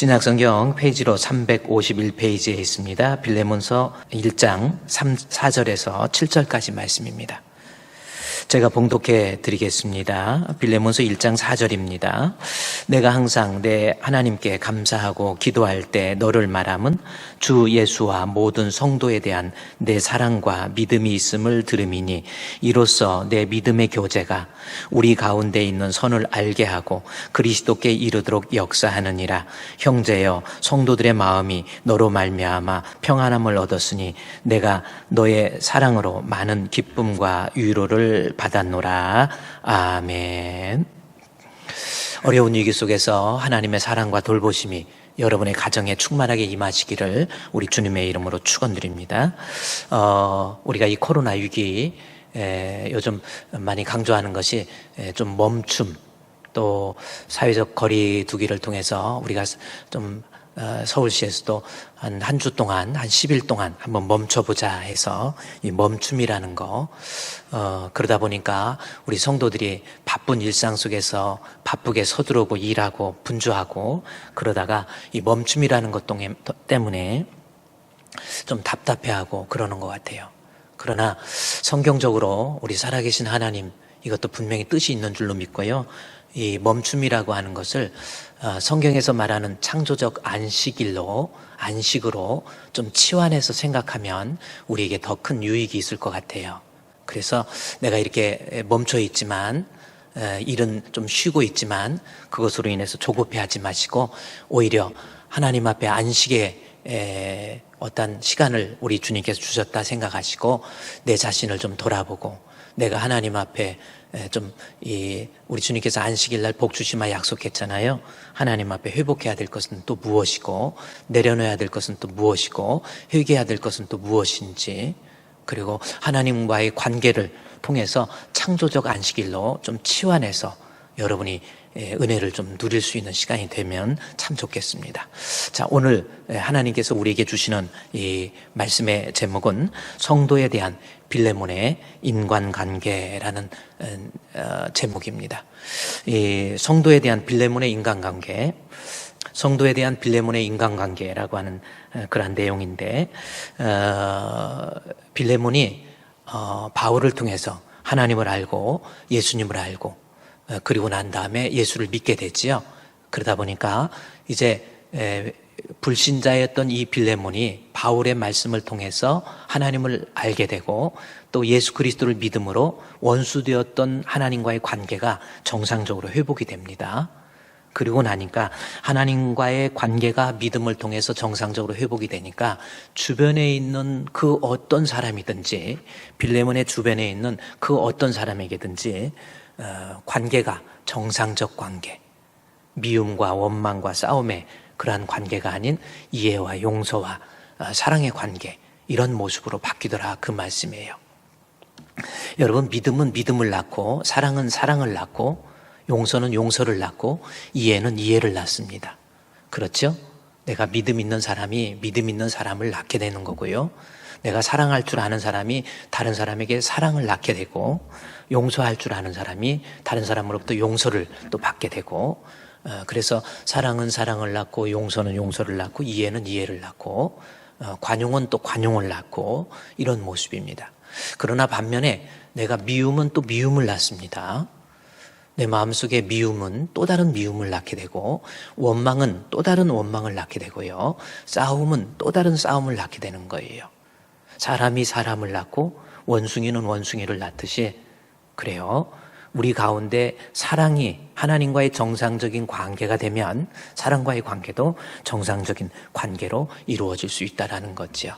신약성경 페이지로 351페이지에 있습니다. 빌레몬서 1장 4절에서 7절까지 말씀입니다. 제가 봉독해 드리겠습니다. 빌레몬서 1장 4절입니다. 내가 항상 내 하나님께 감사하고 기도할 때 너를 말함은 주 예수와 모든 성도에 대한 내 사랑과 믿음이 있음을 들음이니 이로써 내 믿음의 교제가 우리 가운데 있는 선을 알게 하고 그리스도께 이르도록 역사하느니라. 형제여, 성도들의 마음이 너로 말미암아 평안함을 얻었으니 내가 너의 사랑으로 많은 기쁨과 위로를 받았노라. 아멘. 어려운 위기 속에서 하나님의 사랑과 돌보심이 여러분의 가정에 충만하게 임하시기를 우리 주님의 이름으로 축원드립니다. 우리가 이 코로나 위기 요즘 많이 강조하는 것이 좀 멈춤, 또 사회적 거리 두기를 통해서 우리가 좀 서울시에서도 한 주 동안, 한 10일 동안 한번 멈춰보자 해서 이 멈춤이라는 거, 그러다 보니까 우리 성도들이 바쁜 일상 속에서 바쁘게 서두르고 일하고 분주하고 그러다가 이 멈춤이라는 것 때문에 좀 답답해하고 그러는 것 같아요. 그러나 성경적으로 우리 살아계신 하나님, 이것도 분명히 뜻이 있는 줄로 믿고요. 이 멈춤이라고 하는 것을 성경에서 말하는 창조적 안식으로 좀 치환해서 생각하면 우리에게 더 큰 유익이 있을 것 같아요. 그래서 내가 이렇게 멈춰 있지만, 일은 좀 쉬고 있지만 그것으로 인해서 조급해하지 마시고 오히려 하나님 앞에 안식의 어떤 시간을 우리 주님께서 주셨다 생각하시고 내 자신을 좀 돌아보고, 내가 하나님 앞에 우리 주님께서 안식일 날 복 주시마 약속했잖아요. 하나님 앞에 회복해야 될 것은 또 무엇이고, 내려놓아야 될 것은 또 무엇이고, 회개해야 될 것은 또 무엇인지, 그리고 하나님과의 관계를 통해서 창조적 안식일로 좀 치환해서 여러분이 은혜를 좀 누릴 수 있는 시간이 되면 참 좋겠습니다. 자, 오늘 하나님께서 우리에게 주시는 이 말씀의 제목은 성도에 대한 빌레몬의 인간관계라는 제목입니다. 이 성도에 대한 빌레몬의 인간관계, 성도에 대한 빌레몬의 인간관계라고 하는 그런 내용인데, 빌레몬이 바울을 통해서 하나님을 알고 예수님을 알고 그리고 난 다음에 예수를 믿게 됐지요. 그러다 보니까 이제 불신자였던 이 빌레몬이 바울의 말씀을 통해서 하나님을 알게 되고 또 예수 그리스도를 믿음으로 원수되었던 하나님과의 관계가 정상적으로 회복이 됩니다. 그리고 나니까 하나님과의 관계가 믿음을 통해서 정상적으로 회복이 되니까 주변에 있는 그 어떤 사람이든지, 빌레몬의 주변에 있는 그 어떤 사람에게든지 관계가 정상적 관계, 미움과 원망과 싸움의 그러한 관계가 아닌 이해와 용서와 사랑의 관계, 이런 모습으로 바뀌더라, 그 말씀이에요. 여러분, 믿음은 믿음을 낳고 사랑은 사랑을 낳고 용서는 용서를 낳고 이해는 이해를 낳습니다. 그렇죠? 내가 믿음 있는 사람이 믿음 있는 사람을 낳게 되는 거고요. 내가 사랑할 줄 아는 사람이 다른 사람에게 사랑을 낳게 되고, 용서할 줄 아는 사람이 다른 사람으로부터 용서를 또 받게 되고, 그래서 사랑은 사랑을 낳고 용서는 용서를 낳고 이해는 이해를 낳고 관용은 또 관용을 낳고, 이런 모습입니다. 그러나 반면에 내가 미움은 또 미움을 낳습니다. 내 마음속에 미움은 또 다른 미움을 낳게 되고, 원망은 또 다른 원망을 낳게 되고요, 싸움은 또 다른 싸움을 낳게 되는 거예요. 사람이 사람을 낳고 원숭이는 원숭이를 낳듯이, 그래요, 우리 가운데 사랑이 하나님과의 정상적인 관계가 되면 사랑과의 관계도 정상적인 관계로 이루어질 수 있다는 거죠.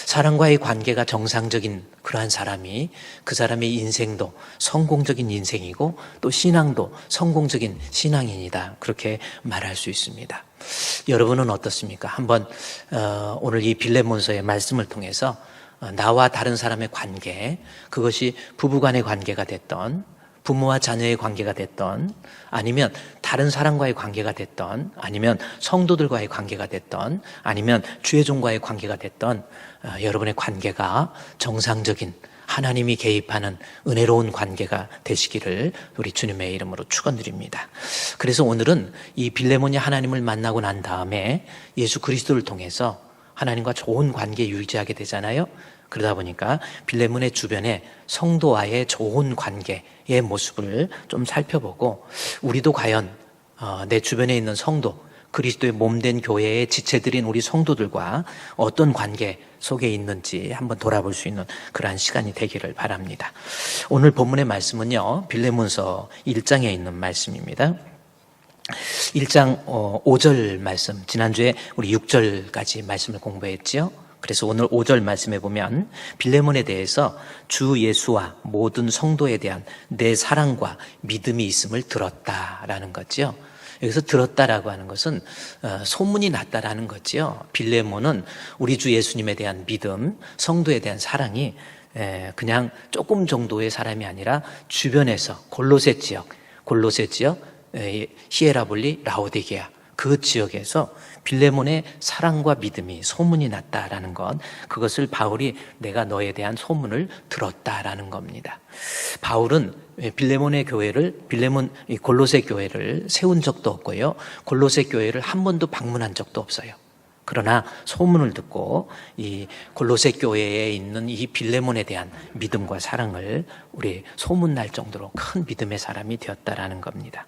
사랑과의 관계가 정상적인 그러한 사람이, 그 사람의 인생도 성공적인 인생이고 또 신앙도 성공적인 신앙인이다, 그렇게 말할 수 있습니다. 여러분은 어떻습니까? 한번 오늘 이 빌레몬서의 말씀을 통해서 나와 다른 사람의 관계, 그것이 부부간의 관계가 됐던, 부모와 자녀의 관계가 됐던, 아니면 다른 사람과의 관계가 됐던, 아니면 성도들과의 관계가 됐던, 아니면 주의종과의 관계가 됐던, 여러분의 관계가 정상적인 하나님이 개입하는 은혜로운 관계가 되시기를 우리 주님의 이름으로 축원드립니다. 그래서 오늘은 이 빌레몬이 하나님을 만나고 난 다음에 예수 그리스도를 통해서 하나님과 좋은 관계 유지하게 되잖아요. 그러다 보니까 빌레몬의 주변에 성도와의 좋은 관계의 모습을 좀 살펴보고, 우리도 과연 내 주변에 있는 성도, 그리스도의 몸된 교회의 지체들인 우리 성도들과 어떤 관계 속에 있는지 한번 돌아볼 수 있는 그러한 시간이 되기를 바랍니다. 오늘 본문의 말씀은요, 빌레몬서 1장에 있는 말씀입니다. 1장 5절 말씀, 지난주에 우리 6절까지 말씀을 공부했지요. 그래서 오늘 5절 말씀에 보면 빌레몬에 대해서 주 예수와 모든 성도에 대한 내 사랑과 믿음이 있음을 들었다라는 거죠. 여기서 들었다라고 하는 것은 소문이 났다라는 거죠. 빌레몬은 우리 주 예수님에 대한 믿음, 성도에 대한 사랑이 그냥 조금 정도의 사람이 아니라 주변에서 골로새 지역, 히에라볼리, 라오디게아 그 지역에서 빌레몬의 사랑과 믿음이 소문이 났다라는 것, 그것을 바울이 내가 너에 대한 소문을 들었다라는 겁니다. 바울은 빌레몬의 교회를, 골로새 교회를 세운 적도 없고요, 골로새 교회를 한 번도 방문한 적도 없어요. 그러나 소문을 듣고 이 골로새 교회에 있는 이 빌레몬에 대한 믿음과 사랑을 우리 소문날 정도로 큰 믿음의 사람이 되었다라는 겁니다.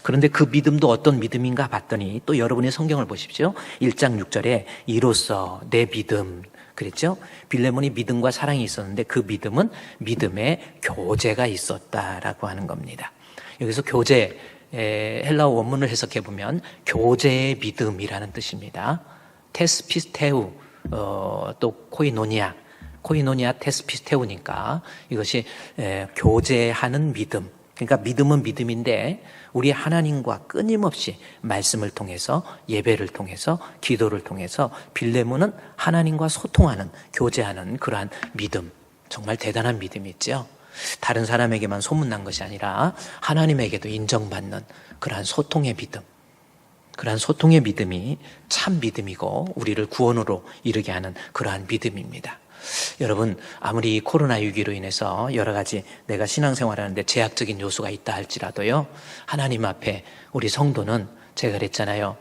그런데 그 믿음도 어떤 믿음인가 봤더니 또 여러분의 성경을 보십시오. 1장 6절에 이로써 내 믿음 그랬죠? 빌레몬이 믿음과 사랑이 있었는데 그 믿음은 믿음의 교제가 있었다라고 하는 겁니다. 여기서 교제, 헬라어 원문을 해석해 보면 교제의 믿음이라는 뜻입니다. 테스피스테우, 또 코이노니아 테스피스테우니까 이것이 교제하는 믿음. 그러니까 믿음은 믿음인데 우리 하나님과 끊임없이 말씀을 통해서, 예배를 통해서, 기도를 통해서 빌레몬은 하나님과 소통하는, 교제하는 그러한 믿음, 정말 대단한 믿음이 있죠. 다른 사람에게만 소문난 것이 아니라 하나님에게도 인정받는 그러한 소통의 믿음, 그러한 소통의 믿음이 참 믿음이고 우리를 구원으로 이르게 하는 그러한 믿음입니다. 여러분, 아무리 코로나19로 인해서 여러 가지 내가 신앙생활하는데 제약적인 요소가 있다 할지라도요, 하나님 앞에 우리 성도는 제가 그랬잖아요,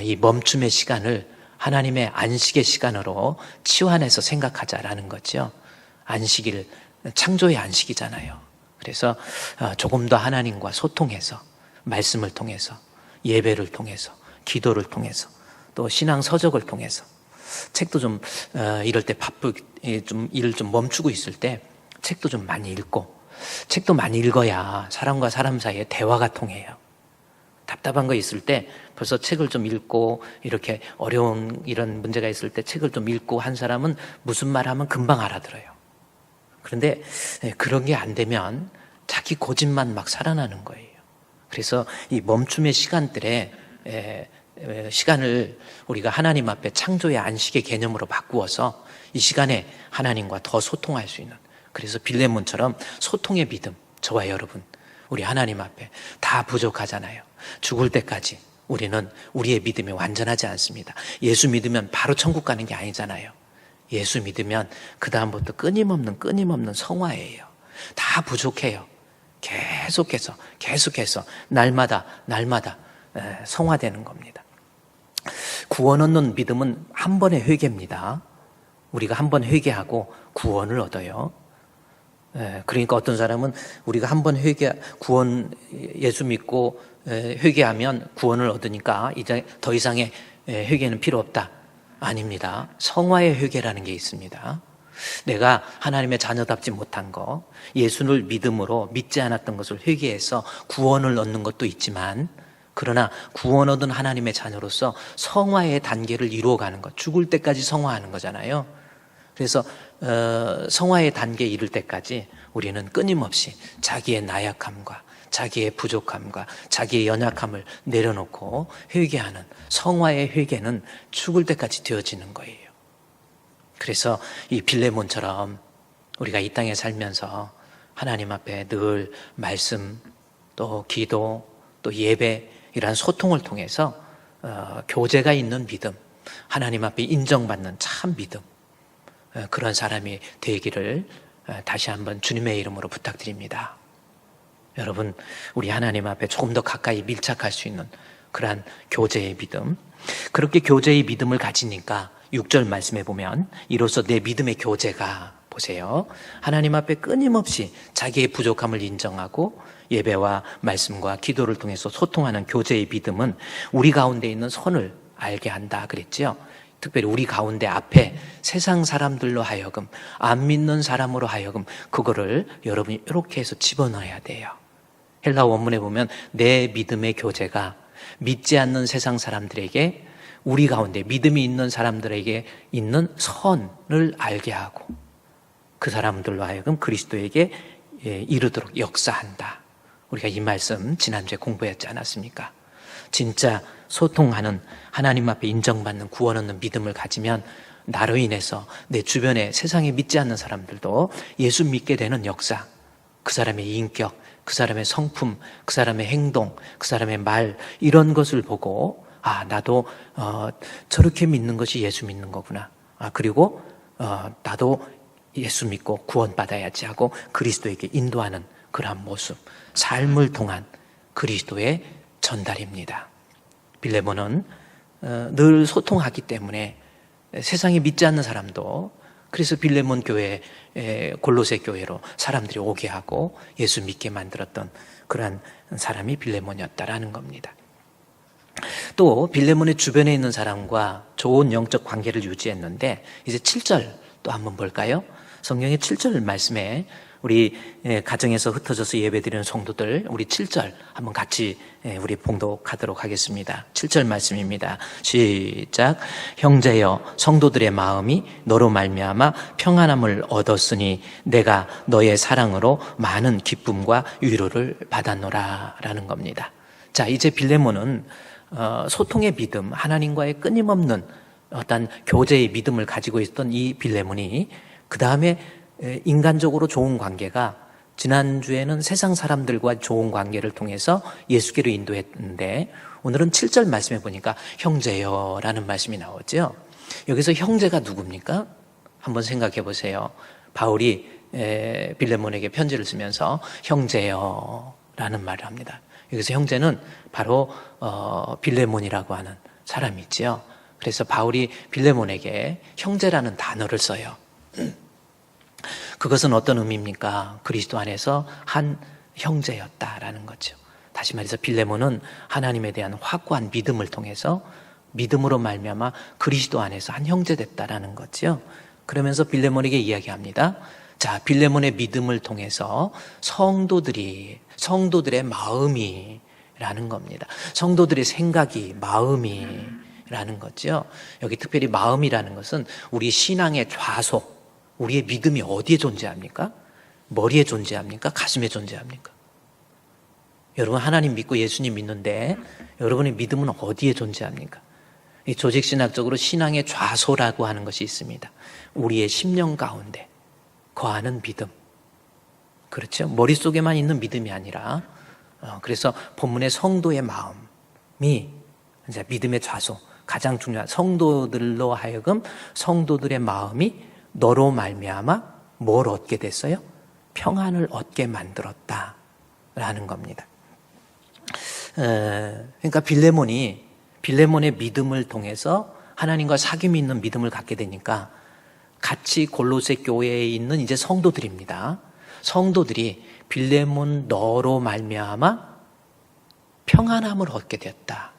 이 멈춤의 시간을 하나님의 안식의 시간으로 치환해서 생각하자라는 거죠. 안식일, 창조의 안식이잖아요. 그래서 조금 더 하나님과 소통해서, 말씀을 통해서, 예배를 통해서, 기도를 통해서, 또 신앙 서적을 통해서, 책도 좀 이럴 때 일을 좀 멈추고 있을 때 책도 좀 많이 읽고, 책도 많이 읽어야 사람과 사람 사이에 대화가 통해요. 답답한 거 있을 때 벌써 책을 좀 읽고, 이렇게 어려운 이런 문제가 있을 때 책을 좀 읽고 한 사람은 무슨 말 하면 금방 알아들어요. 그런데 그런 게 안 되면 자기 고집만 막 살아나는 거예요. 그래서 이 멈춤의 시간들에 시간을 우리가 하나님 앞에 창조의 안식의 개념으로 바꾸어서 이 시간에 하나님과 더 소통할 수 있는, 그래서 빌레몬처럼 소통의 믿음, 저와 여러분, 우리 하나님 앞에 다 부족하잖아요. 죽을 때까지 우리는 우리의 믿음이 완전하지 않습니다. 예수 믿으면 바로 천국 가는 게 아니잖아요. 예수 믿으면 그 다음부터 끊임없는 성화예요. 다 부족해요. 계속해서 날마다 성화되는 겁니다. 구원 얻는 믿음은 한 번의 회개입니다. 우리가 한 번 회개하고 구원을 얻어요. 그러니까 어떤 사람은 우리가 한 번 예수 믿고 회개하면 구원을 얻으니까 이제 더 이상의 회개는 필요 없다. 아닙니다. 성화의 회개라는 게 있습니다. 내가 하나님의 자녀답지 못한 것, 예수를 믿음으로 믿지 않았던 것을 회개해서 구원을 얻는 것도 있지만, 그러나 구원 얻은 하나님의 자녀로서 성화의 단계를 이루어가는 것, 죽을 때까지 성화하는 거잖아요. 그래서 성화의 단계에 이를 때까지 우리는 끊임없이 자기의 나약함과 자기의 부족함과 자기의 연약함을 내려놓고 회개하는, 성화의 회개는 죽을 때까지 되어지는 거예요. 그래서 이 빌레몬처럼 우리가 이 땅에 살면서 하나님 앞에 늘 말씀, 또 기도, 또 예배, 이러한 소통을 통해서 교제가 있는 믿음, 하나님 앞에 인정받는 참 믿음, 그런 사람이 되기를 다시 한번 주님의 이름으로 부탁드립니다. 여러분, 우리 하나님 앞에 조금 더 가까이 밀착할 수 있는 그러한 교제의 믿음, 그렇게 교제의 믿음을 가지니까 6절 말씀에 보면 이로써 내 믿음의 교제가, 보세요, 하나님 앞에 끊임없이 자기의 부족함을 인정하고 예배와 말씀과 기도를 통해서 소통하는 교제의 믿음은 우리 가운데 있는 선을 알게 한다 그랬지요. 특별히 우리 가운데 앞에 세상 사람들로 하여금, 안 믿는 사람으로 하여금 그거를 여러분이 이렇게 해서 집어넣어야 돼요. 헬라 원문에 보면 내 믿음의 교제가 믿지 않는 세상 사람들에게, 우리 가운데 믿음이 있는 사람들에게 있는 선을 알게 하고 그 사람들로 하여금 그리스도에게 이르도록 역사한다. 우리가 이 말씀 지난주에 공부했지 않았습니까? 진짜 소통하는, 하나님 앞에 인정받는, 구원 얻는 믿음을 가지면 나로 인해서 내 주변에 세상에 믿지 않는 사람들도 예수 믿게 되는 역사, 그 사람의 인격, 그 사람의 성품, 그 사람의 행동, 그 사람의 말, 이런 것을 보고 나도 저렇게 믿는 것이 예수 믿는 거구나. 그리고 나도 예수 믿고 구원받아야지 하고 그리스도에게 인도하는 그러한 모습, 삶을 통한 그리스도의 전달입니다. 빌레몬은 늘 소통하기 때문에 세상에 믿지 않는 사람도, 그래서 빌레몬 교회, 골로새 교회로 사람들이 오게 하고 예수 믿게 만들었던 그러한 사람이 빌레몬이었다라는 겁니다. 또 빌레몬의 주변에 있는 사람과 좋은 영적 관계를 유지했는데, 이제 7절 또 한번 볼까요? 성경의 7절 말씀에 우리 가정에서 흩어져서 예배드리는 성도들, 우리 7절 한번 같이 우리 봉독하도록 하겠습니다. 7절 말씀입니다. 시작. 형제여, 성도들의 마음이 너로 말미암아 평안함을 얻었으니 내가 너의 사랑으로 많은 기쁨과 위로를 받았노라 라는 겁니다. 자, 이제 빌레몬은 소통의 믿음, 하나님과의 끊임없는 어떤 교제의 믿음을 가지고 있었던 이 빌레몬이 그 다음에 인간적으로 좋은 관계가, 지난주에는 세상 사람들과 좋은 관계를 통해서 예수께로 인도했는데 오늘은 7절 말씀에 보니까 형제여 라는 말씀이 나오죠. 여기서 형제가 누굽니까? 한번 생각해 보세요. 바울이 빌레몬에게 편지를 쓰면서 형제여 라는 말을 합니다. 여기서 형제는 바로 빌레몬이라고 하는 사람이 있지요. 그래서 바울이 빌레몬에게 형제라는 단어를 써요. 그것은 어떤 의미입니까? 그리스도 안에서 한 형제였다라는 거죠. 다시 말해서 빌레몬은 하나님에 대한 확고한 믿음을 통해서 믿음으로 말미암아 그리스도 안에서 한 형제 됐다라는 거죠. 그러면서 빌레몬에게 이야기합니다. 자, 빌레몬의 믿음을 통해서 성도들의 마음이라는 겁니다. 성도들의 생각이, 마음이라는 거죠. 여기 특별히 마음이라는 것은 우리 신앙의 좌속, 우리의 믿음이 어디에 존재합니까? 머리에 존재합니까? 가슴에 존재합니까? 여러분 하나님 믿고 예수님 믿는데 여러분의 믿음은 어디에 존재합니까? 이 조직신학적으로 신앙의 좌소라고 하는 것이 있습니다. 우리의 심령 가운데 거하는 믿음. 그렇죠? 머릿속에만 있는 믿음이 아니라 그래서 본문의 성도의 마음이 이제 믿음의 좌소, 가장 중요한, 성도들로 하여금 성도들의 마음이 너로 말미암아 뭘 얻게 됐어요? 평안을 얻게 만들었다라는 겁니다. 그러니까 빌레몬의 믿음을 통해서 하나님과 사귐이 있는 믿음을 갖게 되니까 같이 골로새 교회에 있는 이제 성도들입니다. 성도들이 빌레몬 너로 말미암아 평안함을 얻게 되었다.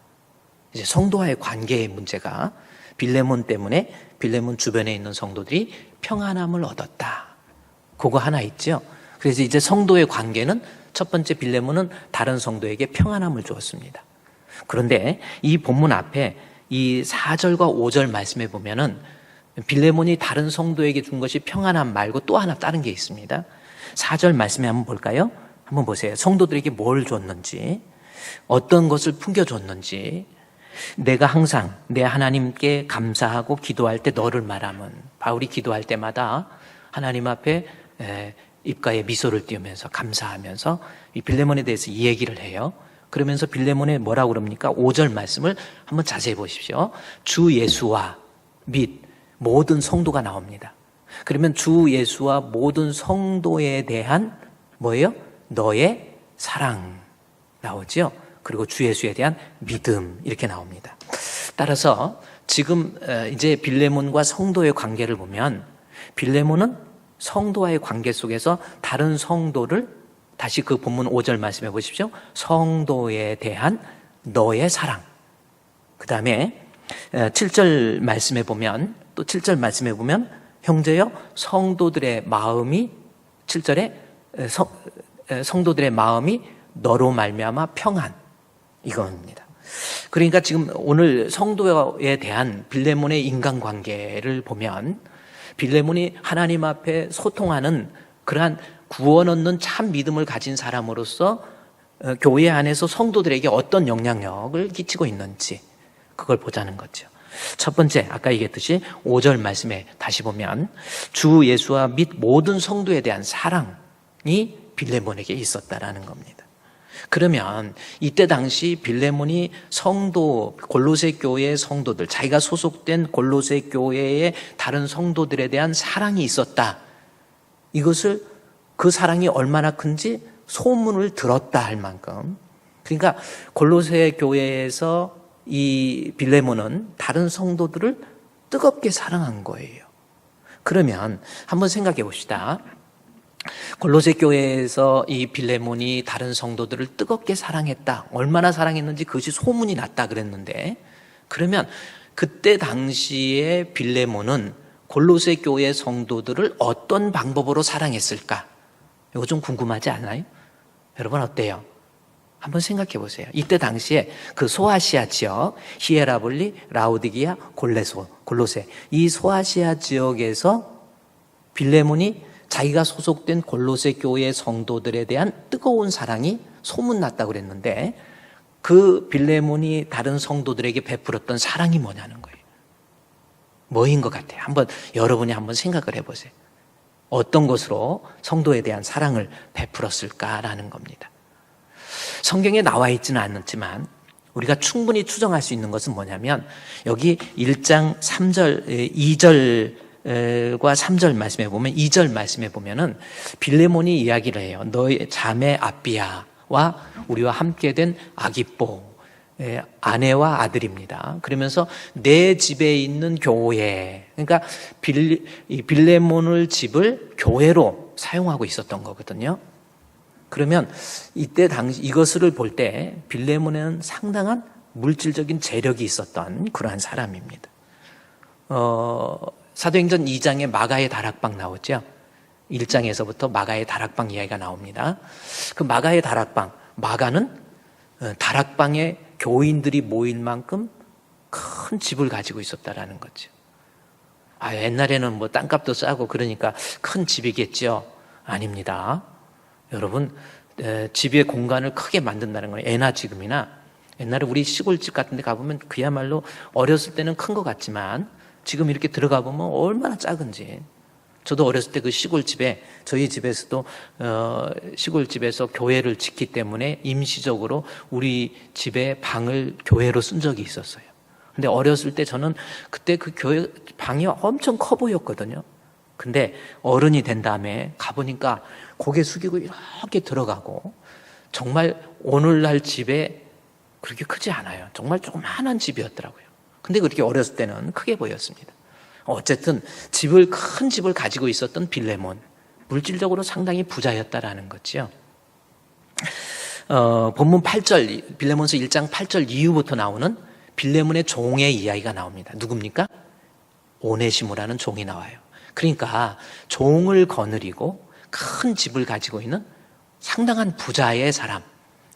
이제 성도와의 관계의 문제가 빌레몬 때문에 빌레몬 주변에 있는 성도들이 평안함을 얻었다. 그거 하나 있죠. 그래서 이제 성도의 관계는 첫 번째 빌레몬은 다른 성도에게 평안함을 주었습니다. 그런데 이 본문 앞에 이 4절과 5절 말씀에 보면은 빌레몬이 다른 성도에게 준 것이 평안함 말고 또 하나 다른 게 있습니다. 4절 말씀에 한번 볼까요? 한번 보세요. 성도들에게 뭘 줬는지, 어떤 것을 품겨줬는지. 내가 항상 내 하나님께 감사하고 기도할 때 너를 말하면, 바울이 기도할 때마다 하나님 앞에 입가에 미소를 띄우면서 감사하면서 이 빌레몬에 대해서 이 얘기를 해요. 그러면서 빌레몬에 뭐라고 그럽니까? 5절 말씀을 한번 자세히 보십시오. 주 예수와 및 모든 성도가 나옵니다. 그러면 주 예수와 모든 성도에 대한 뭐예요? 너의 사랑 나오죠. 그리고 주 예수에 대한 믿음 이렇게 나옵니다. 따라서 지금 이제 빌레몬과 성도의 관계를 보면 빌레몬은 성도와의 관계 속에서 다른 성도를 다시 그 본문 5절 말씀해 보십시오. 성도에 대한 너의 사랑. 그 다음에 7절 말씀해 보면 또 7절 말씀해 보면 형제여 성도들의 마음이 7절에 성도들의 마음이 너로 말미암아 평안 이겁니다. 그러니까 지금 오늘 성도에 대한 빌레몬의 인간관계를 보면 빌레몬이 하나님 앞에 소통하는 그러한 구원 얻는 참 믿음을 가진 사람으로서 교회 안에서 성도들에게 어떤 영향력을 끼치고 있는지 그걸 보자는 거죠. 첫 번째, 아까 얘기했듯이 5절 말씀에 다시 보면 주 예수와 및 모든 성도에 대한 사랑이 빌레몬에게 있었다라는 겁니다. 그러면 이때 당시 빌레몬이 성도, 골로새 교회의 성도들, 자기가 소속된 골로새 교회의 다른 성도들에 대한 사랑이 있었다. 이것을 그 사랑이 얼마나 큰지 소문을 들었다 할 만큼. 그러니까 골로새 교회에서 이 빌레몬은 다른 성도들을 뜨겁게 사랑한 거예요. 그러면 한번 생각해 봅시다. 골로새 교회에서 이 빌레몬이 다른 성도들을 뜨겁게 사랑했다. 얼마나 사랑했는지 그것이 소문이 났다 그랬는데, 그러면 그때 당시에 빌레몬은 골로새 교회 성도들을 어떤 방법으로 사랑했을까? 이거 좀 궁금하지 않아요? 여러분 어때요? 한번 생각해 보세요. 이때 당시에 그 소아시아 지역, 히에라볼리, 라우디기아, 골로새 이 소아시아 지역에서 빌레몬이 자기가 소속된 골로새 교회 성도들에 대한 뜨거운 사랑이 소문났다고 그랬는데 그 빌레몬이 다른 성도들에게 베풀었던 사랑이 뭐냐는 거예요. 뭐인 것 같아요? 여러분이 한번 생각을 해보세요. 어떤 것으로 성도에 대한 사랑을 베풀었을까라는 겁니다. 성경에 나와 있지는 않지만 우리가 충분히 추정할 수 있는 것은 뭐냐면 여기 1장 3절, 2절과 3절 말씀해 보면 2절 말씀해 보면은 빌레몬이 이야기를 해요. 너의 자매 아비아와 우리와 함께 된 아기뽀 아내와 아들입니다. 그러면서 내 집에 있는 교회, 그러니까 빌레몬을 집을 교회로 사용하고 있었던 거거든요. 그러면 이때 당시 이것을 볼 때 빌레몬에는 상당한 물질적인 재력이 있었던 그러한 사람입니다. 사도행전 2장에 마가의 다락방 나오죠. 1장에서부터 마가의 다락방 이야기가 나옵니다. 그 마가의 다락방, 마가는 다락방에 교인들이 모일 만큼 큰 집을 가지고 있었다라는 거죠. 옛날에는 뭐 땅값도 싸고 그러니까 큰 집이겠죠. 아닙니다. 여러분, 집의 공간을 크게 만든다는 거예요. 예나 지금이나 옛날에 우리 시골집 같은 데 가보면 그야말로 어렸을 때는 큰 것 같지만 지금 이렇게 들어가 보면 얼마나 작은지. 저도 어렸을 때 그 시골집에 저희 집에서도 시골집에서 교회를 짓기 때문에 임시적으로 우리 집에 방을 교회로 쓴 적이 있었어요. 근데 어렸을 때 저는 그때 그 교회 방이 엄청 커 보였거든요. 근데 어른이 된 다음에 가보니까 고개 숙이고 이렇게 들어가고 정말 오늘날 집에 그렇게 크지 않아요. 정말 조그마한 집이었더라고요. 근데 그렇게 어렸을 때는 크게 보였습니다. 어쨌든 큰 집을 가지고 있었던 빌레몬, 물질적으로 상당히 부자였다라는 거죠. 본문 8절, 빌레몬서 1장 8절 이후부터 나오는 빌레몬의 종의 이야기가 나옵니다. 누굽니까? 오네시모라는 종이 나와요. 그러니까 종을 거느리고 큰 집을 가지고 있는 상당한 부자의 사람,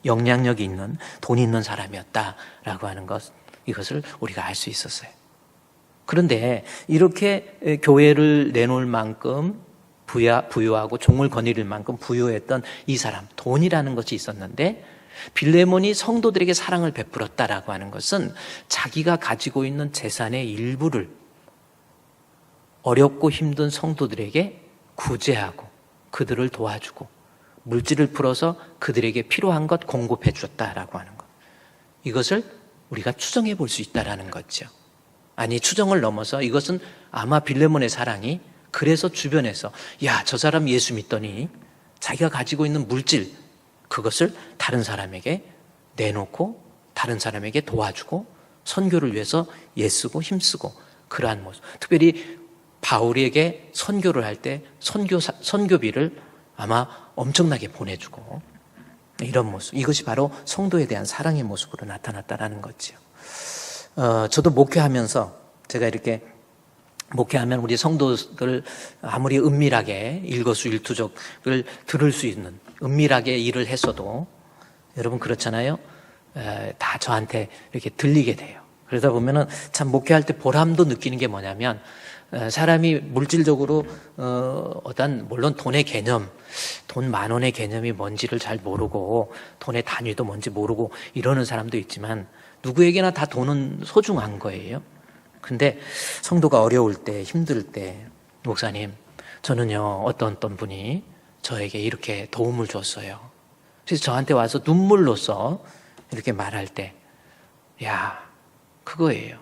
영향력이 있는 돈 있는 사람이었다라고 하는 것, 이것을 우리가 알 수 있었어요. 그런데 이렇게 교회를 내놓을 만큼 부유하고 종을 거느릴 만큼 부유했던 이 사람, 돈이라는 것이 있었는데 빌레몬이 성도들에게 사랑을 베풀었다라고 하는 것은 자기가 가지고 있는 재산의 일부를 어렵고 힘든 성도들에게 구제하고 그들을 도와주고 물질을 풀어서 그들에게 필요한 것 공급해 줬다라고 하는 것. 이것을 우리가 추정해 볼 수 있다라는 거죠. 아니, 추정을 넘어서 이것은 아마 빌레몬의 사랑이 그래서 주변에서 야, 저 사람 예수 믿더니 자기가 가지고 있는 물질 그것을 다른 사람에게 내놓고 다른 사람에게 도와주고 선교를 위해서 애쓰고 힘쓰고 그러한 모습. 특별히 바울에게 선교를 할 때 선교비를 아마 엄청나게 보내주고 이런 모습. 이것이 바로 성도에 대한 사랑의 모습으로 나타났다라는 거죠. 저도 목회하면서 제가 이렇게 목회하면 우리 성도들 아무리 은밀하게 일거수일투족을 들을 수 있는 은밀하게 일을 했어도 여러분 그렇잖아요. 다 저한테 이렇게 들리게 돼요. 그러다 보면은 참 목회할 때 보람도 느끼는 게 뭐냐면 사람이 물질적으로 어떤 물론 돈의 개념, 돈 10,000원의 개념이 뭔지를 잘 모르고 돈의 단위도 뭔지 모르고 이러는 사람도 있지만 누구에게나 다 돈은 소중한 거예요. 근데 성도가 어려울 때 힘들 때 목사님 저는요 어떤 분이 저에게 이렇게 도움을 줬어요. 그래서 저한테 와서 눈물로써 이렇게 말할 때 야 그거예요.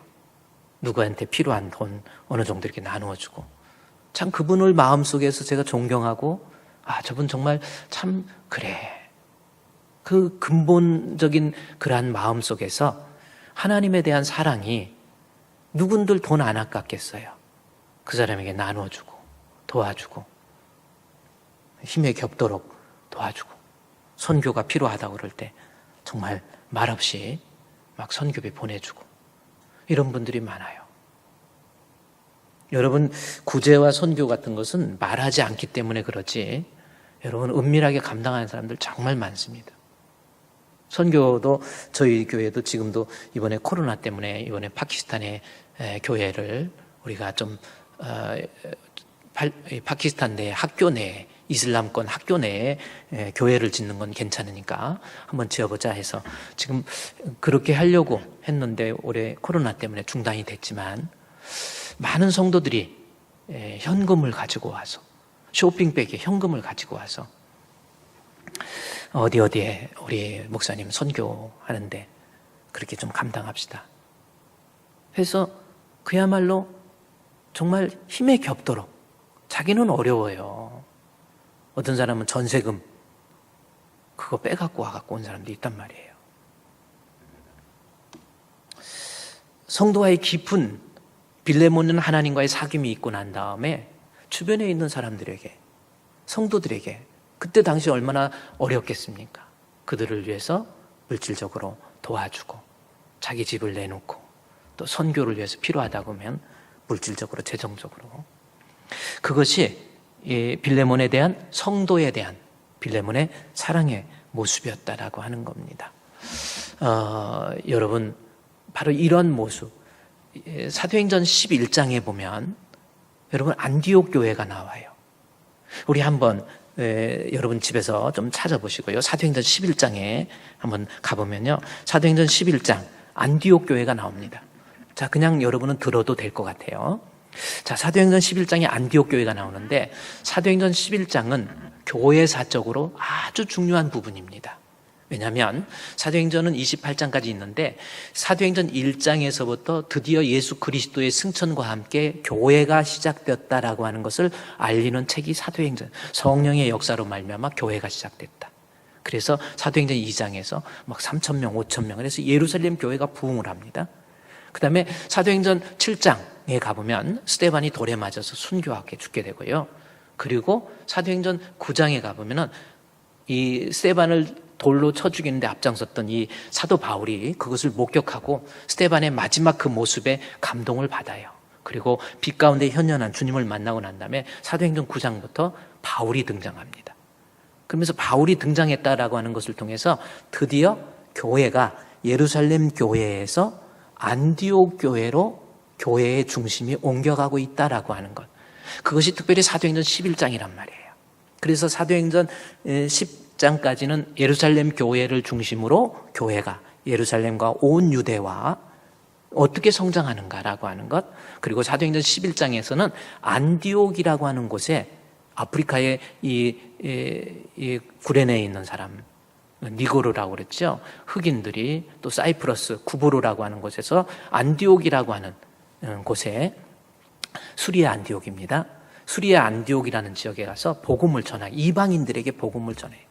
누구한테 필요한 돈 어느 정도 이렇게 나누어주고 참 그분을 마음속에서 제가 존경하고 저분 정말 참 그래. 그 근본적인 그러한 마음속에서 하나님에 대한 사랑이 누군들 돈 안 아깝겠어요. 그 사람에게 나눠주고 도와주고 힘에 겹도록 도와주고 선교가 필요하다고 그럴 때 정말 말없이 막 선교비 보내주고 이런 분들이 많아요. 여러분 구제와 선교 같은 것은 말하지 않기 때문에 그렇지 여러분 은밀하게 감당하는 사람들 정말 많습니다. 선교도 저희 교회도 지금도 이번에 코로나 때문에 이번에 파키스탄의 교회를 우리가 좀 파키스탄 내 학교 내에 이슬람권 학교 내에 교회를 짓는 건 괜찮으니까 한번 지어보자 해서 지금 그렇게 하려고 했는데 올해 코로나 때문에 중단이 됐지만 많은 성도들이 현금을 가지고 와서 쇼핑백에 현금을 가지고 와서 어디에 우리 목사님 선교하는데 그렇게 좀 감당합시다. 그래서 그야말로 정말 힘에 겹도록 자기는 어려워요. 어떤 사람은 전세금 그거 빼갖고 와갖고 온 사람도 있단 말이에요. 성도와의 깊은 빌레몬은 하나님과의 사귐이 있고 난 다음에 주변에 있는 사람들에게 성도들에게 그때 당시 얼마나 어렵겠습니까? 그들을 위해서 물질적으로 도와주고 자기 집을 내놓고 또 선교를 위해서 필요하다고 하면 물질적으로 재정적으로 그것이 빌레몬에 대한 성도에 대한 빌레몬의 사랑의 모습이었다라고 하는 겁니다. 여러분 바로 이런 모습 사도행전 11장에 보면 여러분 안디옥 교회가 나와요. 우리 한번 여러분 집에서 좀 찾아보시고요. 사도행전 11장에 한번 가보면요. 사도행전 11장 안디옥 교회가 나옵니다. 자, 그냥 여러분은 들어도 될 것 같아요. 자, 사도행전 11장에 안디옥 교회가 나오는데 사도행전 11장은 교회사적으로 아주 중요한 부분입니다. 왜냐하면 사도행전은 28장까지 있는데 사도행전 1장에서부터 드디어 예수 그리스도의 승천과 함께 교회가 시작되었다라고 하는 것을 알리는 책이 사도행전, 성령의 역사로 말미암아 교회가 시작됐다. 그래서 사도행전 2장에서 막 3,000명, 5,000명 그래서 예루살렘 교회가 부흥을 합니다. 그 다음에 사도행전 7장에 가보면 스데반이 돌에 맞아서 순교하게 죽게 되고요. 그리고 사도행전 9장에 가보면은 이 스데반을 돌로 쳐 죽이는데 앞장섰던 이 사도 바울이 그것을 목격하고 스데반의 마지막 그 모습에 감동을 받아요. 그리고 빛 가운데 현현한 주님을 만나고 난 다음에 사도행전 9장부터 바울이 등장합니다. 그러면서 바울이 등장했다라고 하는 것을 통해서 드디어 교회가 예루살렘 교회에서 안디옥 교회로 교회의 중심이 옮겨가고 있다라고 하는 것. 그것이 특별히 사도행전 11장이란 말이에요. 그래서 사도행전 10장까지는 예루살렘 교회를 중심으로 교회가 예루살렘과 온 유대와 어떻게 성장하는가라고 하는 것. 그리고 사도행전 11장에서는 안디옥이라고 하는 곳에 아프리카의 이 구레네에 있는 사람 니고르라고 그랬죠. 흑인들이 또 사이프러스 구브로라고 하는 곳에서 안디옥이라고 하는 곳에 수리아 안디옥입니다. 수리아 안디옥이라는 지역에 가서 복음을 전하고 이방인들에게 복음을 전해요.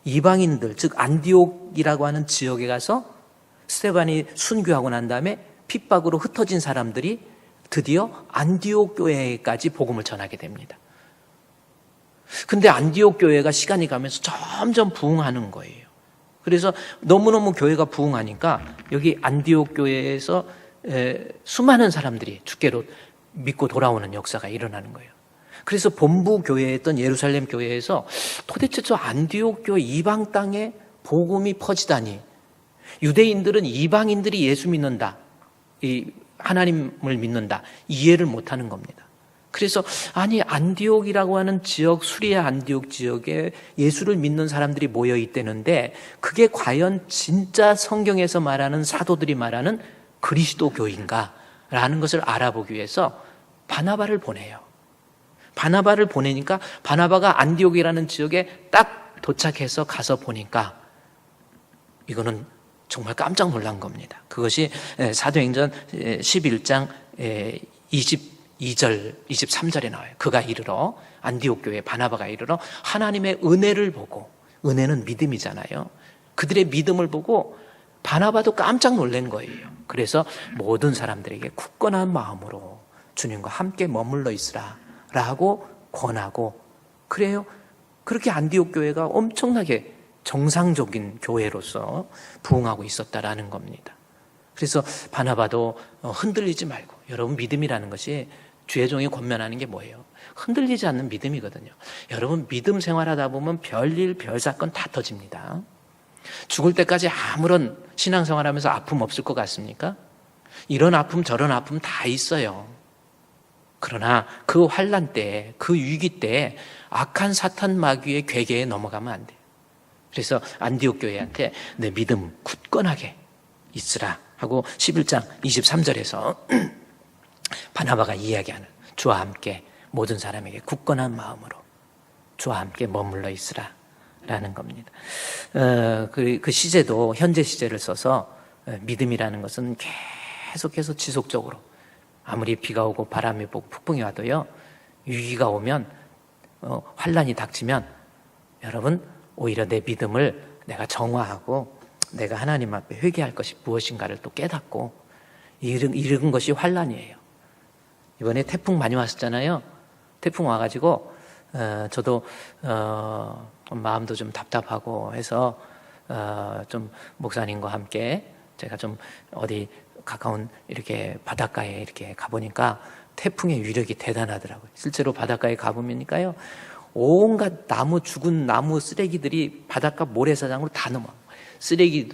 이방인들, 즉 안디옥이라고 하는 지역에 가서 스데반이 순교하고 난 다음에 핍박으로 흩어진 사람들이 드디어 안디옥 교회까지 복음을 전하게 됩니다. 근데 안디옥 교회가 시간이 가면서 점점 부흥하는 거예요. 그래서 너무너무 교회가 부흥하니까 여기 안디옥 교회에서 수많은 사람들이 주께로 믿고 돌아오는 역사가 일어나는 거예요. 그래서 본부 교회였던 예루살렘 교회에서 도대체 저 안디옥 교회 이방 땅에 복음이 퍼지다니, 유대인들은 이방인들이 예수 믿는다, 이 하나님을 믿는다, 이해를 못하는 겁니다. 그래서 아니 안디옥이라고 하는 지역, 수리아 안디옥 지역에 예수를 믿는 사람들이 모여 있다는데 그게 과연 진짜 성경에서 말하는 사도들이 말하는 그리스도교인가 라는 것을 알아보기 위해서 바나바를 보내요. 바나바를 보내니까 바나바가 안디옥이라는 지역에 딱 도착해서 가서 보니까 이거는 정말 깜짝 놀란 겁니다. 그것이 사도행전 11장 22절, 23절에 나와요. 그가 이르러, 안디옥 교회 바나바가 이르러 하나님의 은혜를 보고, 은혜는 믿음이잖아요. 그들의 믿음을 보고 바나바도 깜짝 놀란 거예요. 그래서 모든 사람들에게 굳건한 마음으로 주님과 함께 머물러 있으라 라고 권하고, 그래요. 그렇게 안디옥 교회가 엄청나게 정상적인 교회로서 부흥하고 있었다라는 겁니다. 그래서 바나바도 흔들리지 말고, 여러분 믿음이라는 것이 주의 종이 권면하는 게 뭐예요? 흔들리지 않는 믿음이거든요. 여러분 믿음 생활하다 보면 별일 별사건 다 터집니다. 죽을 때까지 아무런 신앙생활하면서 아픔 없을 것 같습니까? 이런 아픔 저런 아픔 다 있어요. 그러나 그 환난 때, 그 위기 때 악한 사탄 마귀의 괴계에 넘어가면 안 돼요. 그래서 안디옥 교회한테 내 믿음 굳건하게 있으라 하고 11장 23절에서 바나바가 이야기하는, 주와 함께 모든 사람에게 굳건한 마음으로 주와 함께 머물러 있으라 라는 겁니다. 그 시제도 현재 시제를 써서 믿음이라는 것은 계속해서 지속적으로, 아무리 비가 오고 바람이 불고 폭풍이 와도요, 위기가 오면, 환난이 닥치면 여러분 오히려 내 믿음을 내가 정화하고 내가 하나님 앞에 회개할 것이 무엇인가를 또 깨닫고 이른 것이 환난이에요. 이번에 태풍 많이 왔었잖아요. 태풍 와가지고 저도 마음도 좀 답답하고 해서 좀 목사님과 함께 제가 좀 어디 가까운 이렇게 바닷가에 이렇게 가보니까 태풍의 위력이 대단하더라고요. 실제로 바닷가에 가보면요, 온갖 나무, 죽은 나무 쓰레기들이 바닷가 모래사장으로 다 넘어. 쓰레기,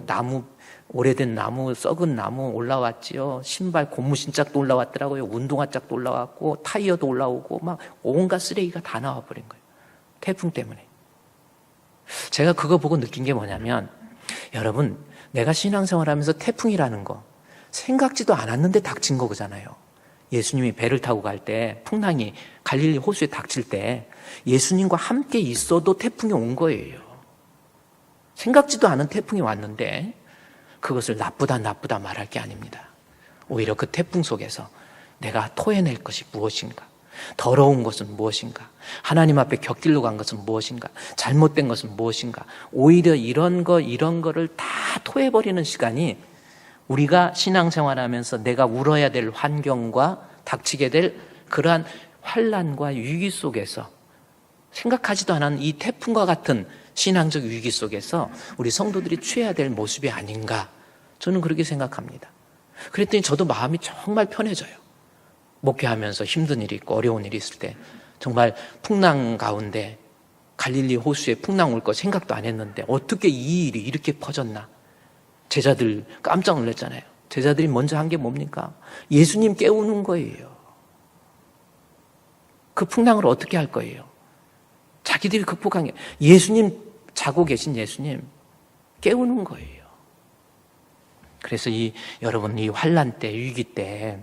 나무, 오래된 나무, 썩은 나무 올라왔지요. 신발, 고무신짝도 올라왔더라고요. 운동화짝도 올라왔고, 타이어도 올라오고, 막 온갖 쓰레기가 다 나와버린 거예요. 태풍 때문에. 제가 그거 보고 느낀 게 뭐냐면, 여러분, 내가 신앙생활 하면서 태풍이라는 거 생각지도 않았는데 닥친 거잖아요. 예수님이 배를 타고 갈 때 풍랑이 갈릴리 호수에 닥칠 때 예수님과 함께 있어도 태풍이 온 거예요. 생각지도 않은 태풍이 왔는데 그것을 나쁘다 말할 게 아닙니다. 오히려 그 태풍 속에서 내가 토해낼 것이 무엇인가, 더러운 것은 무엇인가, 하나님 앞에 곁길로 간 것은 무엇인가, 잘못된 것은 무엇인가, 오히려 이런 거를 다 토해버리는 시간이 우리가 신앙생활하면서 내가 울어야 될 환경과 닥치게 될 그러한 환난과 위기 속에서, 생각하지도 않은 이 태풍과 같은 신앙적 위기 속에서 우리 성도들이 취해야 될 모습이 아닌가, 저는 그렇게 생각합니다. 그랬더니 저도 마음이 정말 편해져요. 목회하면서 힘든 일이 있고 어려운 일이 있을 때 정말 풍랑 가운데 갈릴리 호수에 풍랑 올 거 생각도 안 했는데 어떻게 이 일이 이렇게 퍼졌나. 제자들 깜짝 놀랐잖아요. 제자들이 먼저 한 게 뭡니까? 예수님 깨우는 거예요. 그 풍랑을 어떻게 할 거예요? 자기들이 극복한 게, 예수님, 자고 계신 예수님 깨우는 거예요. 그래서 여러분 이 환난 때, 위기 때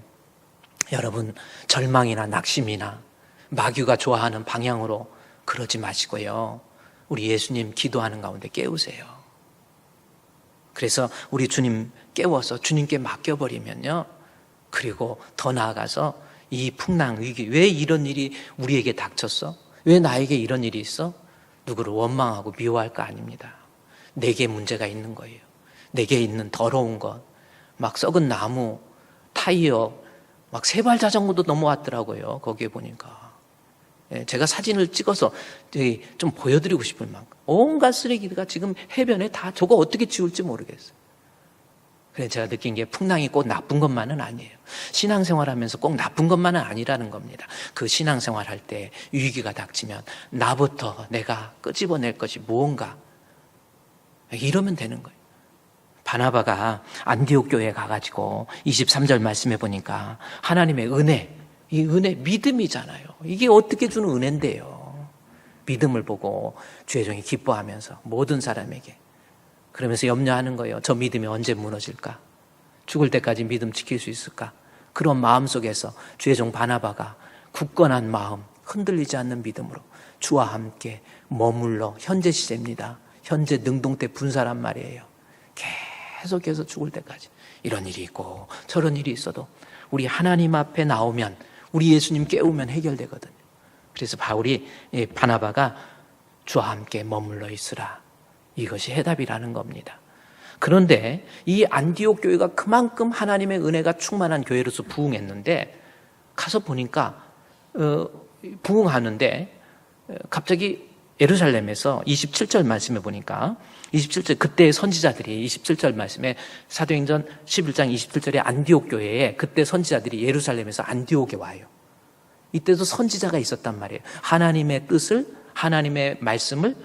여러분 절망이나 낙심이나 마귀가 좋아하는 방향으로 그러지 마시고요, 우리 예수님 기도하는 가운데 깨우세요. 그래서 우리 주님 깨워서 주님께 맡겨버리면요, 그리고 더 나아가서 이 풍랑, 위기, 왜 이런 일이 우리에게 닥쳤어? 왜 나에게 이런 일이 있어? 누구를 원망하고 미워할 거 아닙니다. 내게 문제가 있는 거예요. 내게 있는 더러운 것, 막 썩은 나무, 타이어, 막 세발 자전거도 넘어왔더라고요. 거기에 보니까. 제가 사진을 찍어서 좀 보여드리고 싶을 만큼 온갖 쓰레기가 지금 해변에 다 저거 어떻게 치울지 모르겠어요. 그래서 제가 느낀 게 풍랑이 꼭 나쁜 것만은 아니에요. 신앙생활하면서 꼭 나쁜 것만은 아니라는 겁니다. 그 신앙생활할 때 위기가 닥치면 나부터 내가 끄집어낼 것이 무언가 이러면 되는 거예요. 바나바가 안디옥 교회에 가가지고 23절 말씀해 보니까 하나님의 은혜, 이 은혜 믿음이잖아요. 이게 어떻게 주는 은혜인데요. 믿음을 보고 주의 종이 기뻐하면서 모든 사람에게 그러면서 염려하는 거예요. 저 믿음이 언제 무너질까? 죽을 때까지 믿음 지킬 수 있을까? 그런 마음속에서 주의 종 바나바가 굳건한 마음, 흔들리지 않는 믿음으로 주와 함께 머물러 현재 시제입니다. 현재 능동태 분사란 말이에요. 계속해서 죽을 때까지 이런 일이 있고 저런 일이 있어도 우리 하나님 앞에 나오면 우리 예수님 깨우면 해결되거든요. 그래서 바나바가 주와 함께 머물러 있으라. 이것이 해답이라는 겁니다. 그런데 이 안디옥 교회가 그만큼 하나님의 은혜가 충만한 교회로서 부흥했는데 가서 보니까 부흥하는데 갑자기 예루살렘에서 27절 말씀해 보니까 27절 그때의 선지자들이 27절 말씀에 사도행전 11장 27절에 안디옥 교회에 그때 선지자들이 예루살렘에서 안디옥에 와요. 이때도 선지자가 있었단 말이에요. 하나님의 뜻을 하나님의 말씀을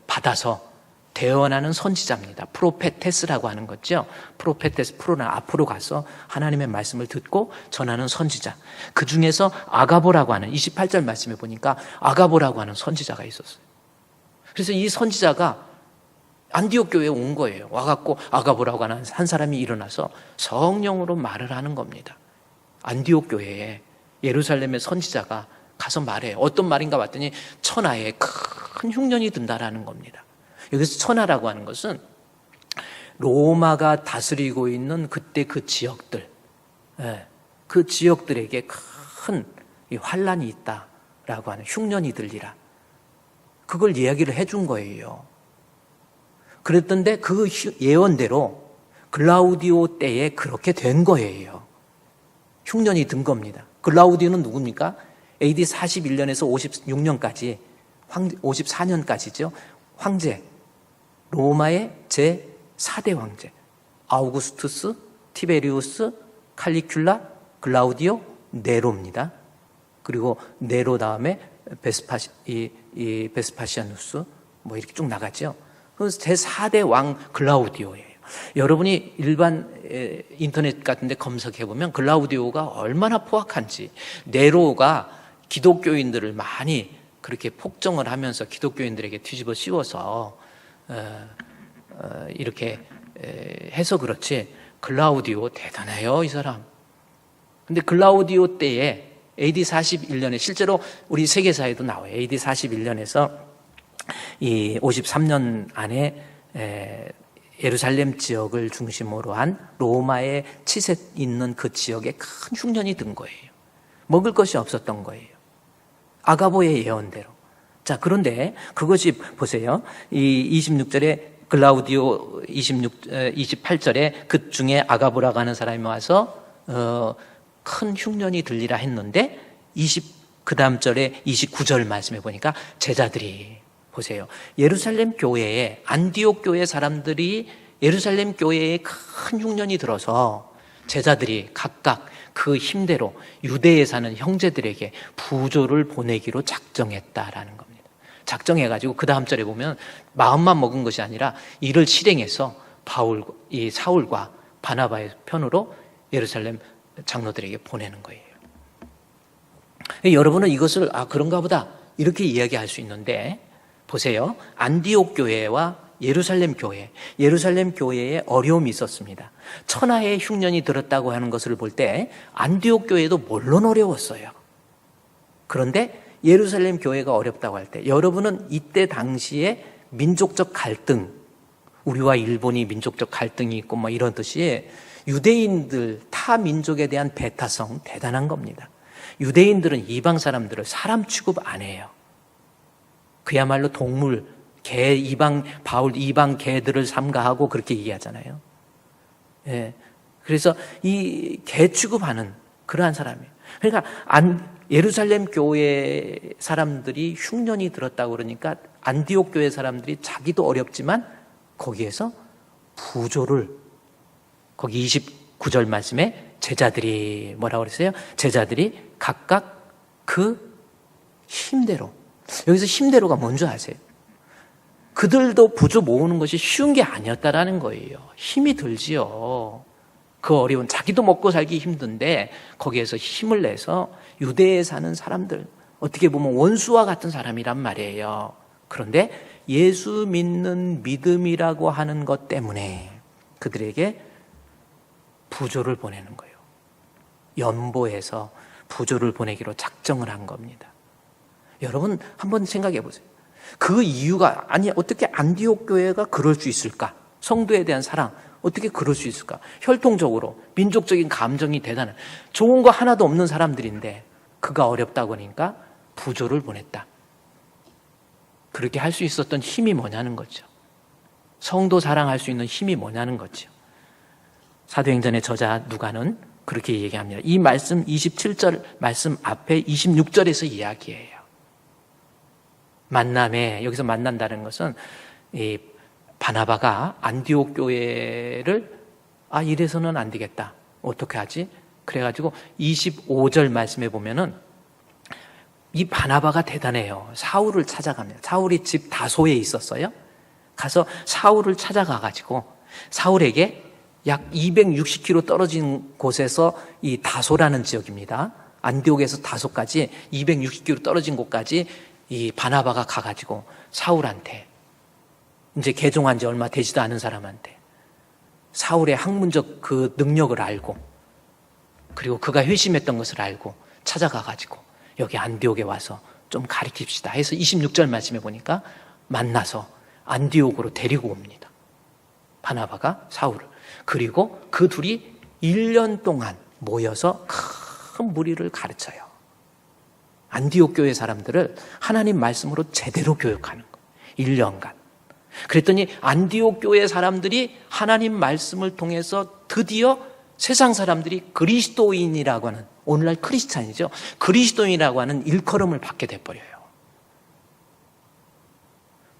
받아서 대언하는 선지자입니다. 프로페테스라고 하는 거죠. 프로페테스, 프로는 앞으로 가서 하나님의 말씀을 듣고 전하는 선지자. 그 중에서 아가보라고 하는 28절 말씀에 보니까 아가보라고 하는 선지자가 있었어요. 그래서 이 선지자가 안디옥 교회에 온 거예요. 와갖고 아가보라고 하는 한 사람이 일어나서 성령으로 말을 하는 겁니다. 안디옥 교회에 예루살렘의 선지자가 가서 말해요. 어떤 말인가 봤더니 천하에 큰 흉년이 든다라는 겁니다. 여기서 천하라고 하는 것은 로마가 다스리고 있는 그때 그 지역들, 그 지역들에게 큰 환란이 있다라고 하는 흉년이 들리라. 그걸 이야기를 해준 거예요. 그랬던데 그 예언대로 글라우디오 때에 그렇게 된 거예요. 흉년이 든 겁니다. 글라우디오는 누굽니까? AD 41년에서 56년까지, 54년까지죠. 황제, 로마의 제4대 황제, 아우구스투스, 티베리우스, 칼리큘라, 글라우디오, 네로입니다. 그리고 네로 다음에 베스파시아누스, 뭐 이렇게 쭉 나가죠. 그래서 제4대 왕 글라우디오예요. 여러분이 일반 인터넷 같은 데 검색해보면 글라우디오가 얼마나 포악한지, 네로가 기독교인들을 많이 그렇게 폭정을 하면서 기독교인들에게 뒤집어 씌워서 이렇게 해서 그렇지 글라우디오 대단해요, 이 사람. 근데 글라우디오 때에 AD 41년에 실제로 우리 세계사에도 나와요. AD 41년에서 이 53년 안에 예루살렘 지역을 중심으로 한 로마의 치세 있는 그 지역에 큰 흉년이 든 거예요. 먹을 것이 없었던 거예요. 아가보의 예언대로. 자, 그런데 그것이 보세요. 이 26절에 글라우디오 28절에 그 중에 아가보라고 하는 사람이 와서 큰 흉년이 들리라 했는데 그 다음 절에 29절 말씀해 보니까 제자들이 보세요. 예루살렘 교회에 안디옥 교회 사람들이 예루살렘 교회에 큰 흉년이 들어서 제자들이 각각 그 힘대로 유대에 사는 형제들에게 부조를 보내기로 작정했다라는 겁니다. 작정해가지고 그 다음 절에 보면 마음만 먹은 것이 아니라 이를 실행해서 사울과 바나바의 편으로 예루살렘 장로들에게 보내는 거예요. 여러분은 이것을 그런가 보다 이렇게 이야기할 수 있는데 보세요. 안디옥 교회와 예루살렘 교회에 어려움이 있었습니다. 천하의 흉년이 들었다고 하는 것을 볼 때 안디옥 교회도 물론 어려웠어요. 그런데 예루살렘 교회가 어렵다고 할 때 여러분은 이때 당시에 민족적 갈등, 우리와 일본이 민족적 갈등이 있고 뭐 이런 뜻이 유대인들, 타 민족에 대한 배타성 대단한 겁니다. 유대인들은 이방 사람들을 사람 취급 안 해요. 그야말로 동물, 개, 바울 이방 개들을 삼가하고 그렇게 얘기하잖아요. 예. 그래서 이 개 취급하는 그러한 사람이에요. 그러니까 예루살렘 교회 사람들이 흉년이 들었다고 그러니까 안디옥 교회 사람들이 자기도 어렵지만 거기에서 부조를, 거기 29절 말씀에 제자들이 뭐라고 그랬어요? 제자들이 각각 그 힘대로. 여기서 힘대로가 뭔지 아세요? 그들도 부조 모으는 것이 쉬운 게 아니었다라는 거예요. 힘이 들지요. 그 어려운, 자기도 먹고 살기 힘든데 거기에서 힘을 내서 유대에 사는 사람들, 어떻게 보면 원수와 같은 사람이란 말이에요. 그런데 예수 믿는 믿음이라고 하는 것 때문에 그들에게 부조를 보내는 거예요. 연보해서 부조를 보내기로 작정을 한 겁니다. 여러분 한번 생각해 보세요. 그 이유가, 아니 어떻게 안디옥 교회가 그럴 수 있을까? 성도에 대한 사랑, 어떻게 그럴 수 있을까? 혈통적으로 민족적인 감정이 대단한, 좋은 거 하나도 없는 사람들인데 그가 어렵다고 하니까 부조를 보냈다. 그렇게 할 수 있었던 힘이 뭐냐는 거죠. 성도 사랑할 수 있는 힘이 뭐냐는 거죠. 사도행전의 저자 누가는 그렇게 얘기합니다. 이 말씀 27절 말씀 앞에 26절에서 이야기해요. 만남에, 여기서 만난다는 것은 이 바나바가 안디옥 교회를 이래서는 안 되겠다. 어떻게 하지? 그래가지고 25절 말씀에 보면은 이 바나바가 대단해요. 사울을 찾아갑니다. 사울이 집 다소에 있었어요. 가서 사울을 찾아가가지고 사울에게 약 260km 떨어진 곳에서 이 다소라는 지역입니다. 안디옥에서 다소까지 260km 떨어진 곳까지 이 바나바가 가가지고 사울한테, 이제 개종한 지 얼마 되지도 않은 사람한테 사울의 학문적 그 능력을 알고, 그리고 그가 회심했던 것을 알고 찾아가가지고 여기 안디옥에 와서 좀 가르칩시다 해서 26절 말씀에 보니까 만나서 안디옥으로 데리고 옵니다. 바나바가 사울을. 그리고 그 둘이 1년 동안 모여서 큰 무리를 가르쳐요. 안디옥 교회 사람들을 하나님 말씀으로 제대로 교육하는 거예요. 1년간. 그랬더니 안디옥 교회 사람들이 하나님 말씀을 통해서 드디어 세상 사람들이 그리스도인이라고 하는, 오늘날 크리스찬이죠, 그리스도인이라고 하는 일컬음을 받게 돼버려요.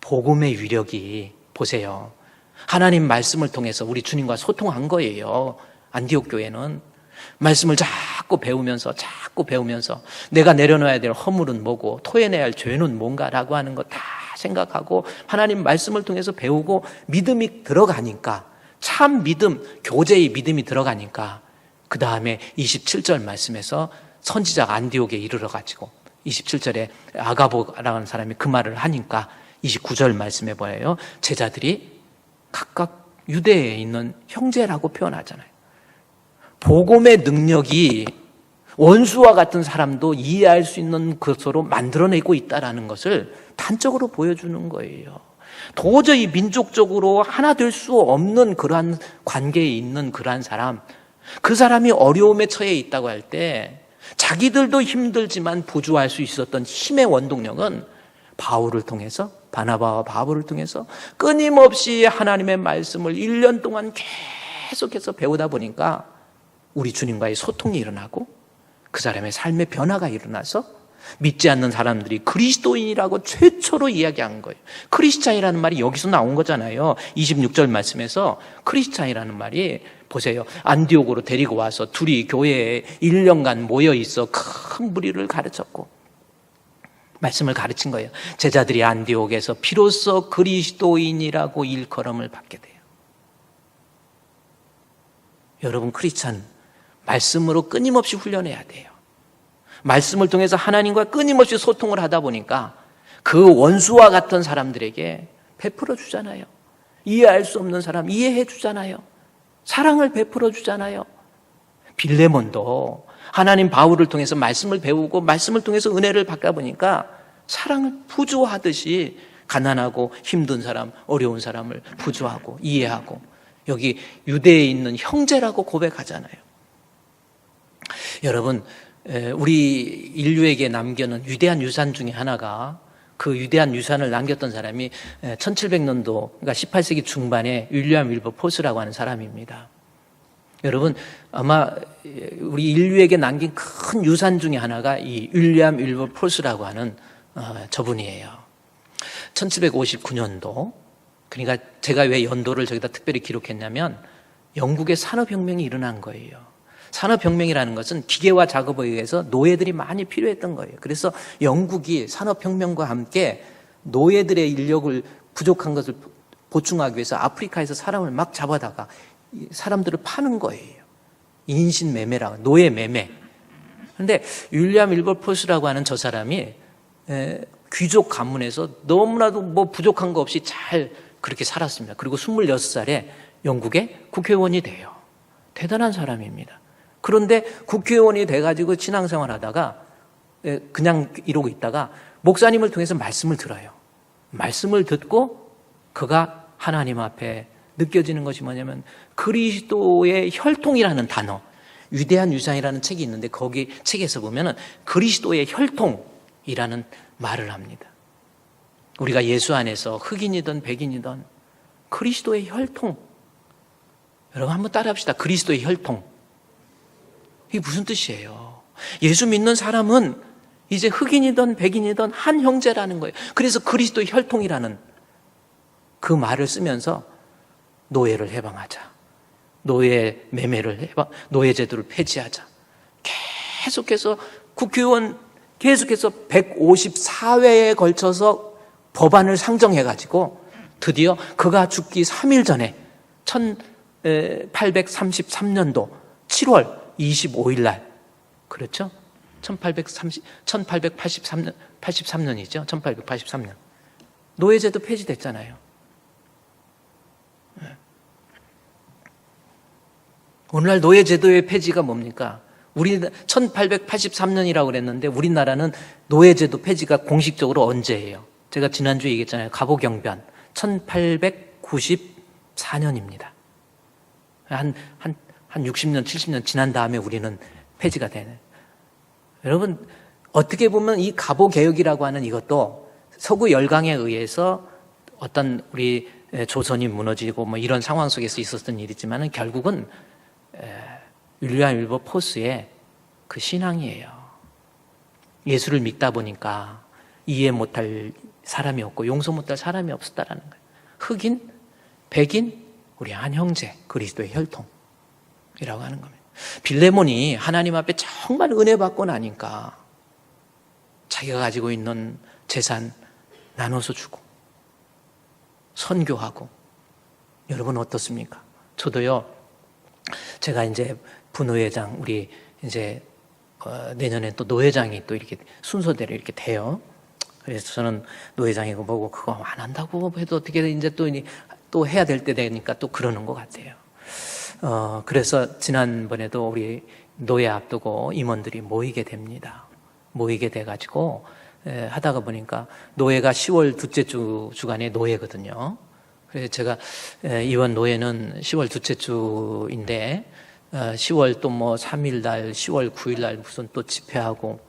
복음의 위력이, 보세요, 하나님 말씀을 통해서 우리 주님과 소통한 거예요. 안디옥 교회는 말씀을 자꾸 배우면서 내가 내려놔야 될 허물은 뭐고 토해내야 할 죄는 뭔가라고 하는 거 다 생각하고 하나님 말씀을 통해서 배우고 믿음이 들어가니까, 참 믿음, 교제의 믿음이 들어가니까 그 다음에 27절 말씀에서 선지자가 안디옥에 이르러가지고 27절에 아가보라는 하는 사람이 그 말을 하니까 29절 말씀에 보여요. 제자들이 각각 유대에 있는 형제라고 표현하잖아요. 복음의 능력이 원수와 같은 사람도 이해할 수 있는 것으로 만들어내고 있다는 것을 단적으로 보여주는 거예요. 도저히 민족적으로 하나 될 수 없는 그러한 관계에 있는 그러한 사람, 그 사람이 어려움에 처해 있다고 할 때 자기들도 힘들지만 부주할 수 있었던 힘의 원동력은 바울을 통해서, 바나바와 바울을 통해서 끊임없이 하나님의 말씀을 1년 동안 계속해서 배우다 보니까 우리 주님과의 소통이 일어나고 그 사람의 삶의 변화가 일어나서 믿지 않는 사람들이 그리스도인이라고 최초로 이야기한 거예요. 크리스찬이라는 말이 여기서 나온 거잖아요. 26절 말씀에서 크리스찬이라는 말이, 보세요, 안디옥으로 데리고 와서 둘이 교회에 1년간 모여 있어 큰 무리를 가르쳤고 말씀을 가르친 거예요. 제자들이 안디옥에서 비로소 그리스도인이라고 일컬음을 받게 돼요. 여러분, 크리스찬 말씀으로 끊임없이 훈련해야 돼요. 말씀을 통해서 하나님과 끊임없이 소통을 하다 보니까 그 원수와 같은 사람들에게 베풀어 주잖아요. 이해할 수 없는 사람 이해해 주잖아요. 사랑을 베풀어 주잖아요. 빌레몬도 하나님 바울을 통해서 말씀을 배우고 말씀을 통해서 은혜를 받다 보니까 사랑을 부조하듯이 가난하고 힘든 사람, 어려운 사람을 부조하고 이해하고, 여기 유대에 있는 형제라고 고백하잖아요. 여러분, 우리 인류에게 남겨놓은 위대한 유산 중에 하나가, 그 위대한 유산을 남겼던 사람이 1700년도, 그러니까 18세기 중반에 윌리엄 윌버포스라고 하는 사람입니다. 여러분, 아마 우리 인류에게 남긴 큰 유산 중에 하나가 이 윌리엄 윌버포스라고 하는 저분이에요. 1759년도, 그러니까 제가 왜 연도를 저기다 특별히 기록했냐면 영국의 산업혁명이 일어난 거예요. 산업혁명이라는 것은 기계화 작업에 의해서 노예들이 많이 필요했던 거예요. 그래서 영국이 산업혁명과 함께 노예들의 인력을 부족한 것을 보충하기 위해서 아프리카에서 사람을 막 잡아다가 사람들을 파는 거예요. 인신매매라고, 노예매매. 그런데 윌리엄 윌버포스라고 하는 저 사람이 귀족 가문에서 너무나도 뭐 부족한 거 없이 잘 그렇게 살았습니다. 그리고 26살에 영국의 국회의원이 돼요. 대단한 사람입니다. 그런데 국회의원이 돼가지고 신앙생활 하다가 그냥 이러고 있다가 목사님을 통해서 말씀을 들어요. 말씀을 듣고 그가 하나님 앞에 느껴지는 것이 뭐냐면 그리스도의 혈통이라는 단어, 위대한 유산이라는 책이 있는데 거기 책에서 보면은 그리스도의 혈통이라는 말을 합니다. 우리가 예수 안에서 흑인이든 백인이든 그리스도의 혈통. 여러분 한번 따라합시다. 그리스도의 혈통. 이게 무슨 뜻이에요? 예수 믿는 사람은 이제 흑인이든 백인이든 한 형제라는 거예요. 그래서 그리스도의 혈통이라는 그 말을 쓰면서 노예를 해방하자. 노예 매매를 노예 제도를 폐지하자. 계속해서 국회의원 계속해서 154회에 걸쳐서 법안을 상정해가지고 드디어 그가 죽기 3일 전에 1833년도 7월 25일 날, 그렇죠? 1883년이죠. 1883년. 노예제도 폐지됐잖아요. 오늘날 노예제도의 폐지가 뭡니까? 우리 1883년이라고 그랬는데 우리나라는 노예제도 폐지가 공식적으로 언제예요? 제가 지난주에 얘기했잖아요. 갑오경변 1894년입니다. 한 60년, 70년 지난 다음에 우리는 폐지가 되네. 여러분, 어떻게 보면 이 갑오개혁이라고 하는 이것도 서구 열강에 의해서 어떤 우리 조선이 무너지고 뭐 이런 상황 속에서 있었던 일이지만은 결국은 윌리엄 윌버포스의 그 신앙이에요. 예수를 믿다 보니까 이해 못할 사람이 없고 용서 못할 사람이 없었다라는 거예요. 흑인, 백인, 우리 한 형제, 그리스도의 혈통이라고 하는 겁니다. 빌레몬이 하나님 앞에 정말 은혜 받고 나니까 자기가 가지고 있는 재산 나눠서 주고 선교하고. 여러분 어떻습니까? 저도요, 제가 이제 부노회장, 우리 이제 내년에 또 노회장이 또 이렇게 순서대로 이렇게 돼요. 그래서 저는 노회장이고 뭐고 그거 안 한다고 해도 어떻게 이제 또 해야 될 때 되니까 또 그러는 것 같아요. 그래서 지난번에도 우리 노회 앞두고 임원들이 모이게 됩니다. 모이게 돼가지고 하다가 보니까 노회가 10월 둘째 주간에 노회거든요. 그래서 제가 이번 노회는 10월 둘째 주인데 10월 또 뭐 3일 날, 10월 9일 날 무슨 또 집회하고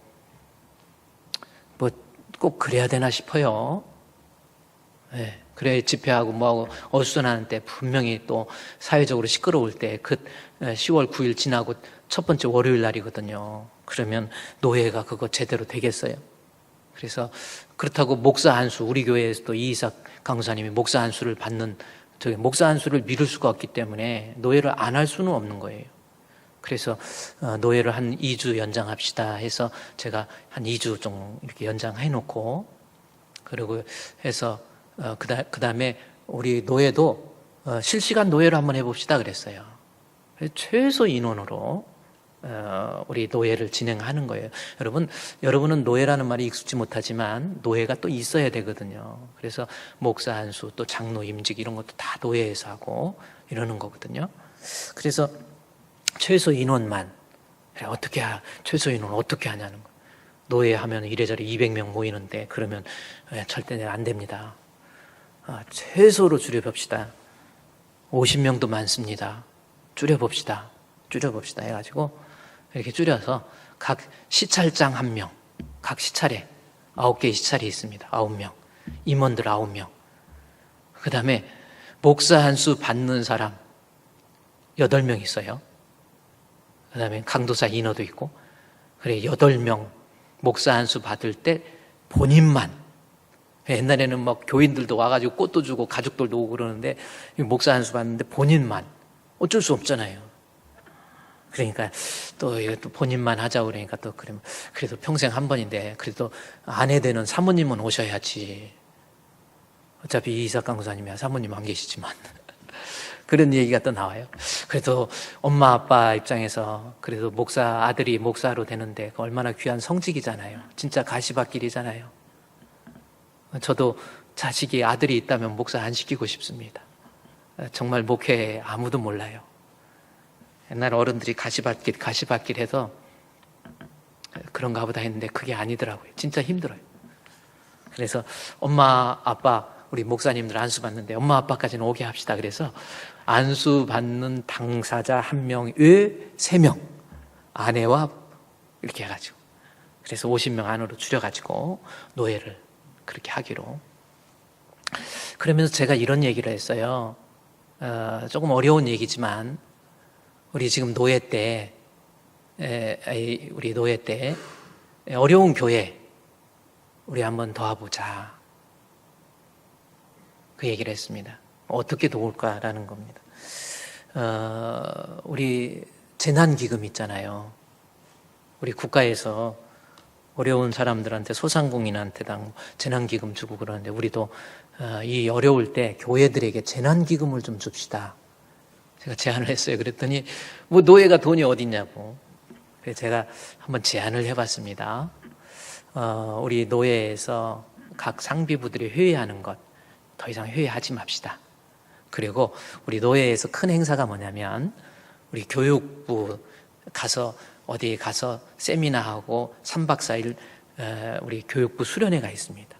뭐 꼭 그래야 되나 싶어요. 네, 그래 집회하고 뭐하고 어수선하는 때 분명히 또 사회적으로 시끄러울 때 그 10월 9일 지나고 첫 번째 월요일 날이거든요. 그러면 노회가 그거 제대로 되겠어요? 그래서 그렇다고 목사 한수, 우리 교회에서도 이이삭 강사님이 목사 한수를 받는, 목사 한수를 미룰 수가 없기 때문에 노예를 안 할 수는 없는 거예요. 그래서 노예를 한 2주 연장합시다 해서 제가 한 2주 좀 이렇게 연장해 놓고, 그리고 해서 그 다음에 우리 노예도 실시간 노예를 한번 해봅시다 그랬어요. 최소 인원으로 우리 노예를 진행하는 거예요. 여러분은 노예라는 말이 익숙지 못하지만 노예가 또 있어야 되거든요. 그래서 목사 한수, 또 장로 임직 이런 것도 다 노예에서 하고 이러는 거거든요. 그래서 최소 인원만, 최소 인원 어떻게 하냐는 거. 노예 하면 이래저래 200명 모이는데 그러면 절대 안 됩니다. 최소로 줄여봅시다. 50명도 많습니다. 줄여봅시다. 해가지고 이렇게 줄여서 각 시찰장 1명, 각 시찰에 9개의 시찰이 있습니다. 9명. 임원들 9명. 그 다음에 목사 한 수 받는 사람 8명 있어요. 그 다음에 강도사 인허도 있고, 그래 8명 목사 한 수 받을 때 본인만, 옛날에는 막 교인들도 와가지고 꽃도 주고 가족들도 오고 그러는데 목사 한 수 받는데 본인만, 어쩔 수 없잖아요. 그러니까 또 본인만 하자고 그러니까 또 그러면 그래도 평생 한 번인데 그래도 아내 되는 사모님은 오셔야지. 어차피 이삭 강사님이야 사모님 안 계시지만 그런 얘기가 또 나와요. 그래도 엄마 아빠 입장에서 그래도 아들이 목사로 되는데 얼마나 귀한 성직이잖아요. 진짜 가시밭길이잖아요. 저도 자식이 아들이 있다면 목사 안 시키고 싶습니다. 정말 목회 아무도 몰라요. 옛날 어른들이 가시밭길 해서 그런가 보다 했는데 그게 아니더라고요. 진짜 힘들어요. 그래서 엄마 아빠 우리 목사님들 안수 받는데 엄마 아빠까지는 오게 합시다. 그래서 안수 받는 당사자 1명 외 3명 아내와 이렇게 해가지고 그래서 50명 안으로 줄여가지고 노예를 그렇게 하기로. 그러면서 제가 이런 얘기를 했어요. 조금 어려운 얘기지만 우리 지금 노예 때 어려운 교회 우리 한번 도와보자. 그 얘기를 했습니다. 어떻게 도울까라는 겁니다. 우리 재난기금 있잖아요. 우리 국가에서 어려운 사람들한테 소상공인한테당 재난기금 주고 그러는데 우리도 이 어려울 때 교회들에게 재난기금을 좀 줍시다. 제가 제안을 했어요. 그랬더니 뭐 노예가 돈이 어딨냐고. 그래서 제가 한번 제안을 해봤습니다. 우리 노예에서 각 상비부들이 회의하는 것 더 이상 회의하지 맙시다. 그리고 우리 노예에서 큰 행사가 뭐냐면 우리 교육부 가서 어디 가서 세미나하고 3박 4일 우리 교육부 수련회가 있습니다.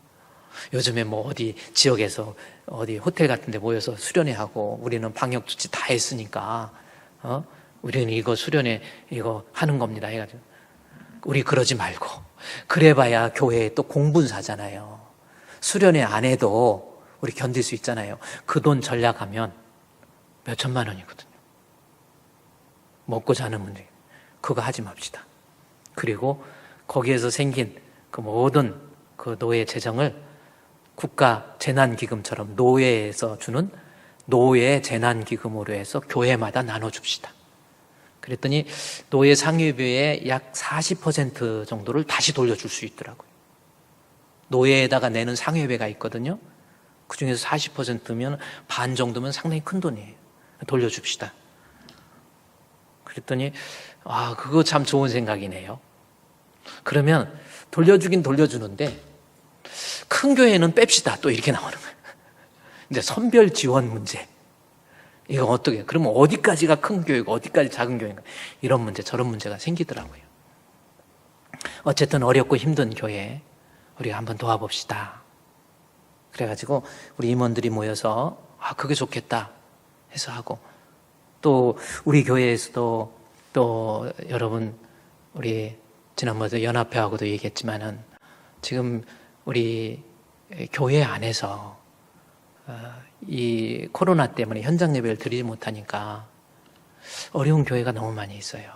요즘에 뭐 어디 지역에서 어디 호텔 같은 데 모여서 수련회 하고 우리는 방역 조치 다 했으니까 우리는 이거 수련회 이거 하는 겁니다 해가지고 우리 그러지 말고 그래봐야 교회에 또 공분사잖아요. 수련회 안 해도 우리 견딜 수 있잖아요. 그 돈 전략하면 몇 천만 원이거든요. 먹고 자는 문제. 그거 하지 맙시다. 그리고 거기에서 생긴 그 모든 그 노예 재정을 국가 재난기금처럼 노예에서 주는 노예 재난기금으로 해서 교회마다 나눠줍시다. 그랬더니 노예 상위비의 약 40% 정도를 다시 돌려줄 수 있더라고요. 노예에다가 내는 상회비가 있거든요. 그중에서 40%면 반 정도면 상당히 큰 돈이에요. 돌려줍시다. 그랬더니 그거 참 좋은 생각이네요. 그러면 돌려주긴 돌려주는데 큰 교회는 뺍시다. 또 이렇게 나오는 거예요. 이제 선별 지원 문제. 이거 어떻게, 그러면 어디까지가 큰 교회고 어디까지 작은 교회인가. 이런 문제, 저런 문제가 생기더라고요. 어쨌든 어렵고 힘든 교회, 우리가 한번 도와봅시다. 그래가지고 우리 임원들이 모여서 그게 좋겠다 해서 하고 또 우리 교회에서도 또 여러분 우리 지난번에 연합회하고도 얘기했지만은 지금 우리 교회 안에서 이 코로나 때문에 현장 예배를 드리지 못하니까 어려운 교회가 너무 많이 있어요.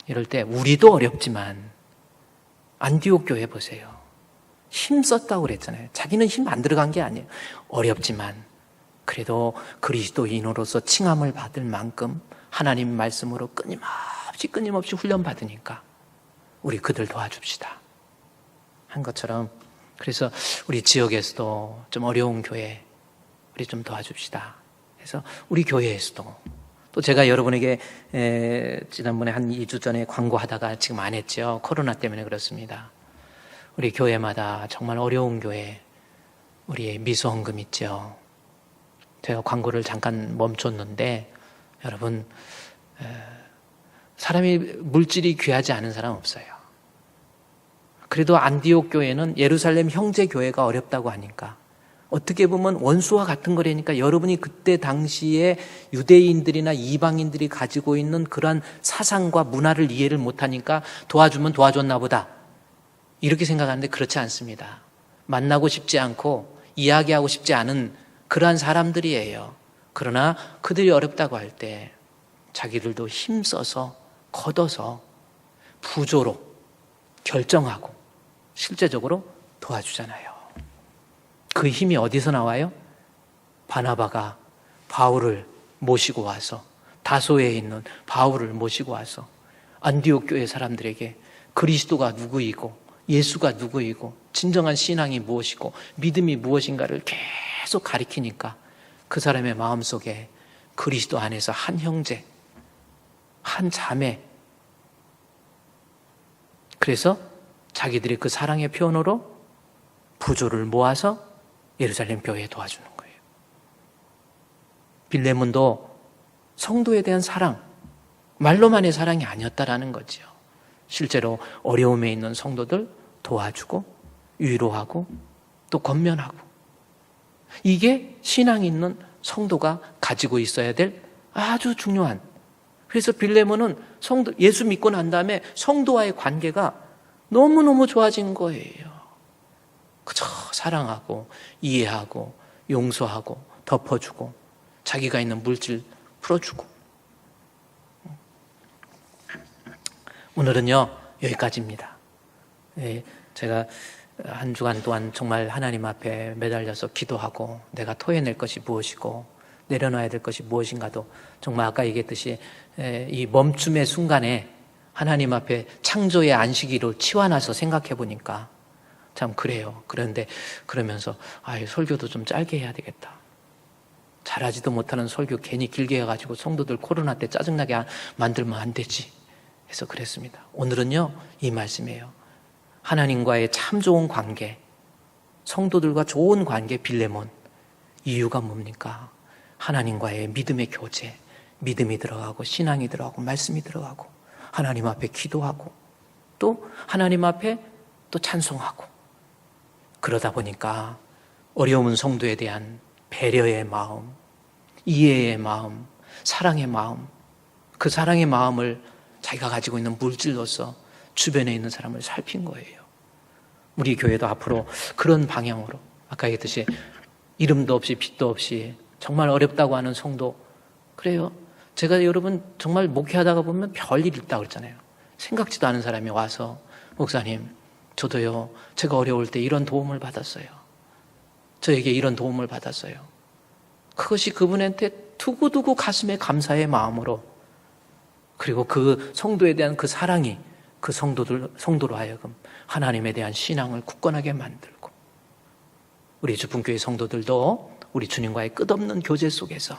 이럴 때 우리도 어렵지만 안디옥 교회 보세요. 힘 썼다고 그랬잖아요. 자기는 힘 안 들어간 게 아니에요. 어렵지만 그래도 그리스도인으로서 칭함을 받을 만큼 하나님 말씀으로 끊임없이 훈련받으니까 우리 그들 도와줍시다 한 것처럼, 그래서 우리 지역에서도 좀 어려운 교회 우리 좀 도와줍시다 해서 우리 교회에서도 또 제가 여러분에게 지난번에 한 2주 전에 광고하다가 지금 안 했죠. 코로나 때문에 그렇습니다. 우리 교회마다 정말 어려운 교회 우리 미수헌금 있죠. 제가 광고를 잠깐 멈췄는데 여러분 사람이 물질이 귀하지 않은 사람 없어요. 그래도 안디옥 교회는 예루살렘 형제 교회가 어렵다고 하니까 어떻게 보면 원수와 같은 거라니까. 여러분이 그때 당시에 유대인들이나 이방인들이 가지고 있는 그러한 사상과 문화를 이해를 못하니까 도와주면 도와줬나 보다, 이렇게 생각하는데 그렇지 않습니다. 만나고 싶지 않고 이야기하고 싶지 않은 그러한 사람들이에요. 그러나 그들이 어렵다고 할 때 자기들도 힘써서 걷어서 부조로 결정하고 실제적으로 도와주잖아요. 그 힘이 어디서 나와요? 바나바가 바울을 모시고 와서, 다소에 있는 바울을 모시고 와서 안디옥 교회 사람들에게 그리스도가 누구이고 예수가 누구이고 진정한 신앙이 무엇이고 믿음이 무엇인가를 계속 가리키니까 그 사람의 마음속에 그리스도 안에서 한 형제, 한 자매, 그래서 자기들이 그 사랑의 표현으로 부조를 모아서 예루살렘 교회에 도와주는 거예요. 빌레몬도 성도에 대한 사랑, 말로만의 사랑이 아니었다라는 거죠. 실제로 어려움에 있는 성도들 도와주고 위로하고 또 권면하고, 이게 신앙이 있는 성도가 가지고 있어야 될 아주 중요한. 그래서 빌레몬은 예수 믿고 난 다음에 성도와의 관계가 너무너무 좋아진 거예요. 그저 사랑하고 이해하고 용서하고 덮어주고 자기가 있는 물질 풀어주고. 오늘은요 여기까지입니다. 제가 한 주간 동안 정말 하나님 앞에 매달려서 기도하고 내가 토해낼 것이 무엇이고 내려놔야 될 것이 무엇인가도 정말 아까 얘기했듯이 이 멈춤의 순간에 하나님 앞에 창조의 안식일을 치환해서 생각해 보니까 참 그래요. 그런데 그러면서 설교도 좀 짧게 해야 되겠다. 잘하지도 못하는 설교 괜히 길게 해가지고 성도들 코로나 때 짜증나게 만들면 안 되지 해서 그랬습니다. 오늘은요 이 말씀이에요. 하나님과의 참 좋은 관계, 성도들과 좋은 관계, 빌레몬. 이유가 뭡니까? 하나님과의 믿음의 교제, 믿음이 들어가고 신앙이 들어가고 말씀이 들어가고 하나님 앞에 기도하고 또 하나님 앞에 또 찬송하고, 그러다 보니까 어려운 성도에 대한 배려의 마음, 이해의 마음, 사랑의 마음, 그 사랑의 마음을 자기가 가지고 있는 물질로서 주변에 있는 사람을 살핀 거예요. 우리 교회도 앞으로 그런 방향으로, 아까 얘기했듯이 이름도 없이 빛도 없이 정말 어렵다고 하는 성도, 그래요. 제가 여러분 정말 목회하다가 보면 별일 있다고 그랬잖아요. 생각지도 않은 사람이 와서 목사님 저도요 제가 어려울 때 이런 도움을 받았어요. 저에게 이런 도움을 받았어요. 그것이 그분한테 두고두고 가슴에 감사의 마음으로, 그리고 그 성도에 대한 그 사랑이 그 성도로 하여금 하나님에 대한 신앙을 굳건하게 만들고, 우리 주품교회 성도들도 우리 주님과의 끝없는 교제 속에서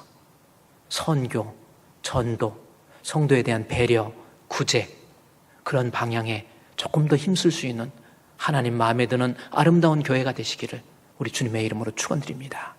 선교, 전도, 성도에 대한 배려, 구제, 그런 방향에 조금 더 힘쓸 수 있는 하나님 마음에 드는 아름다운 교회가 되시기를 우리 주님의 이름으로 축원드립니다.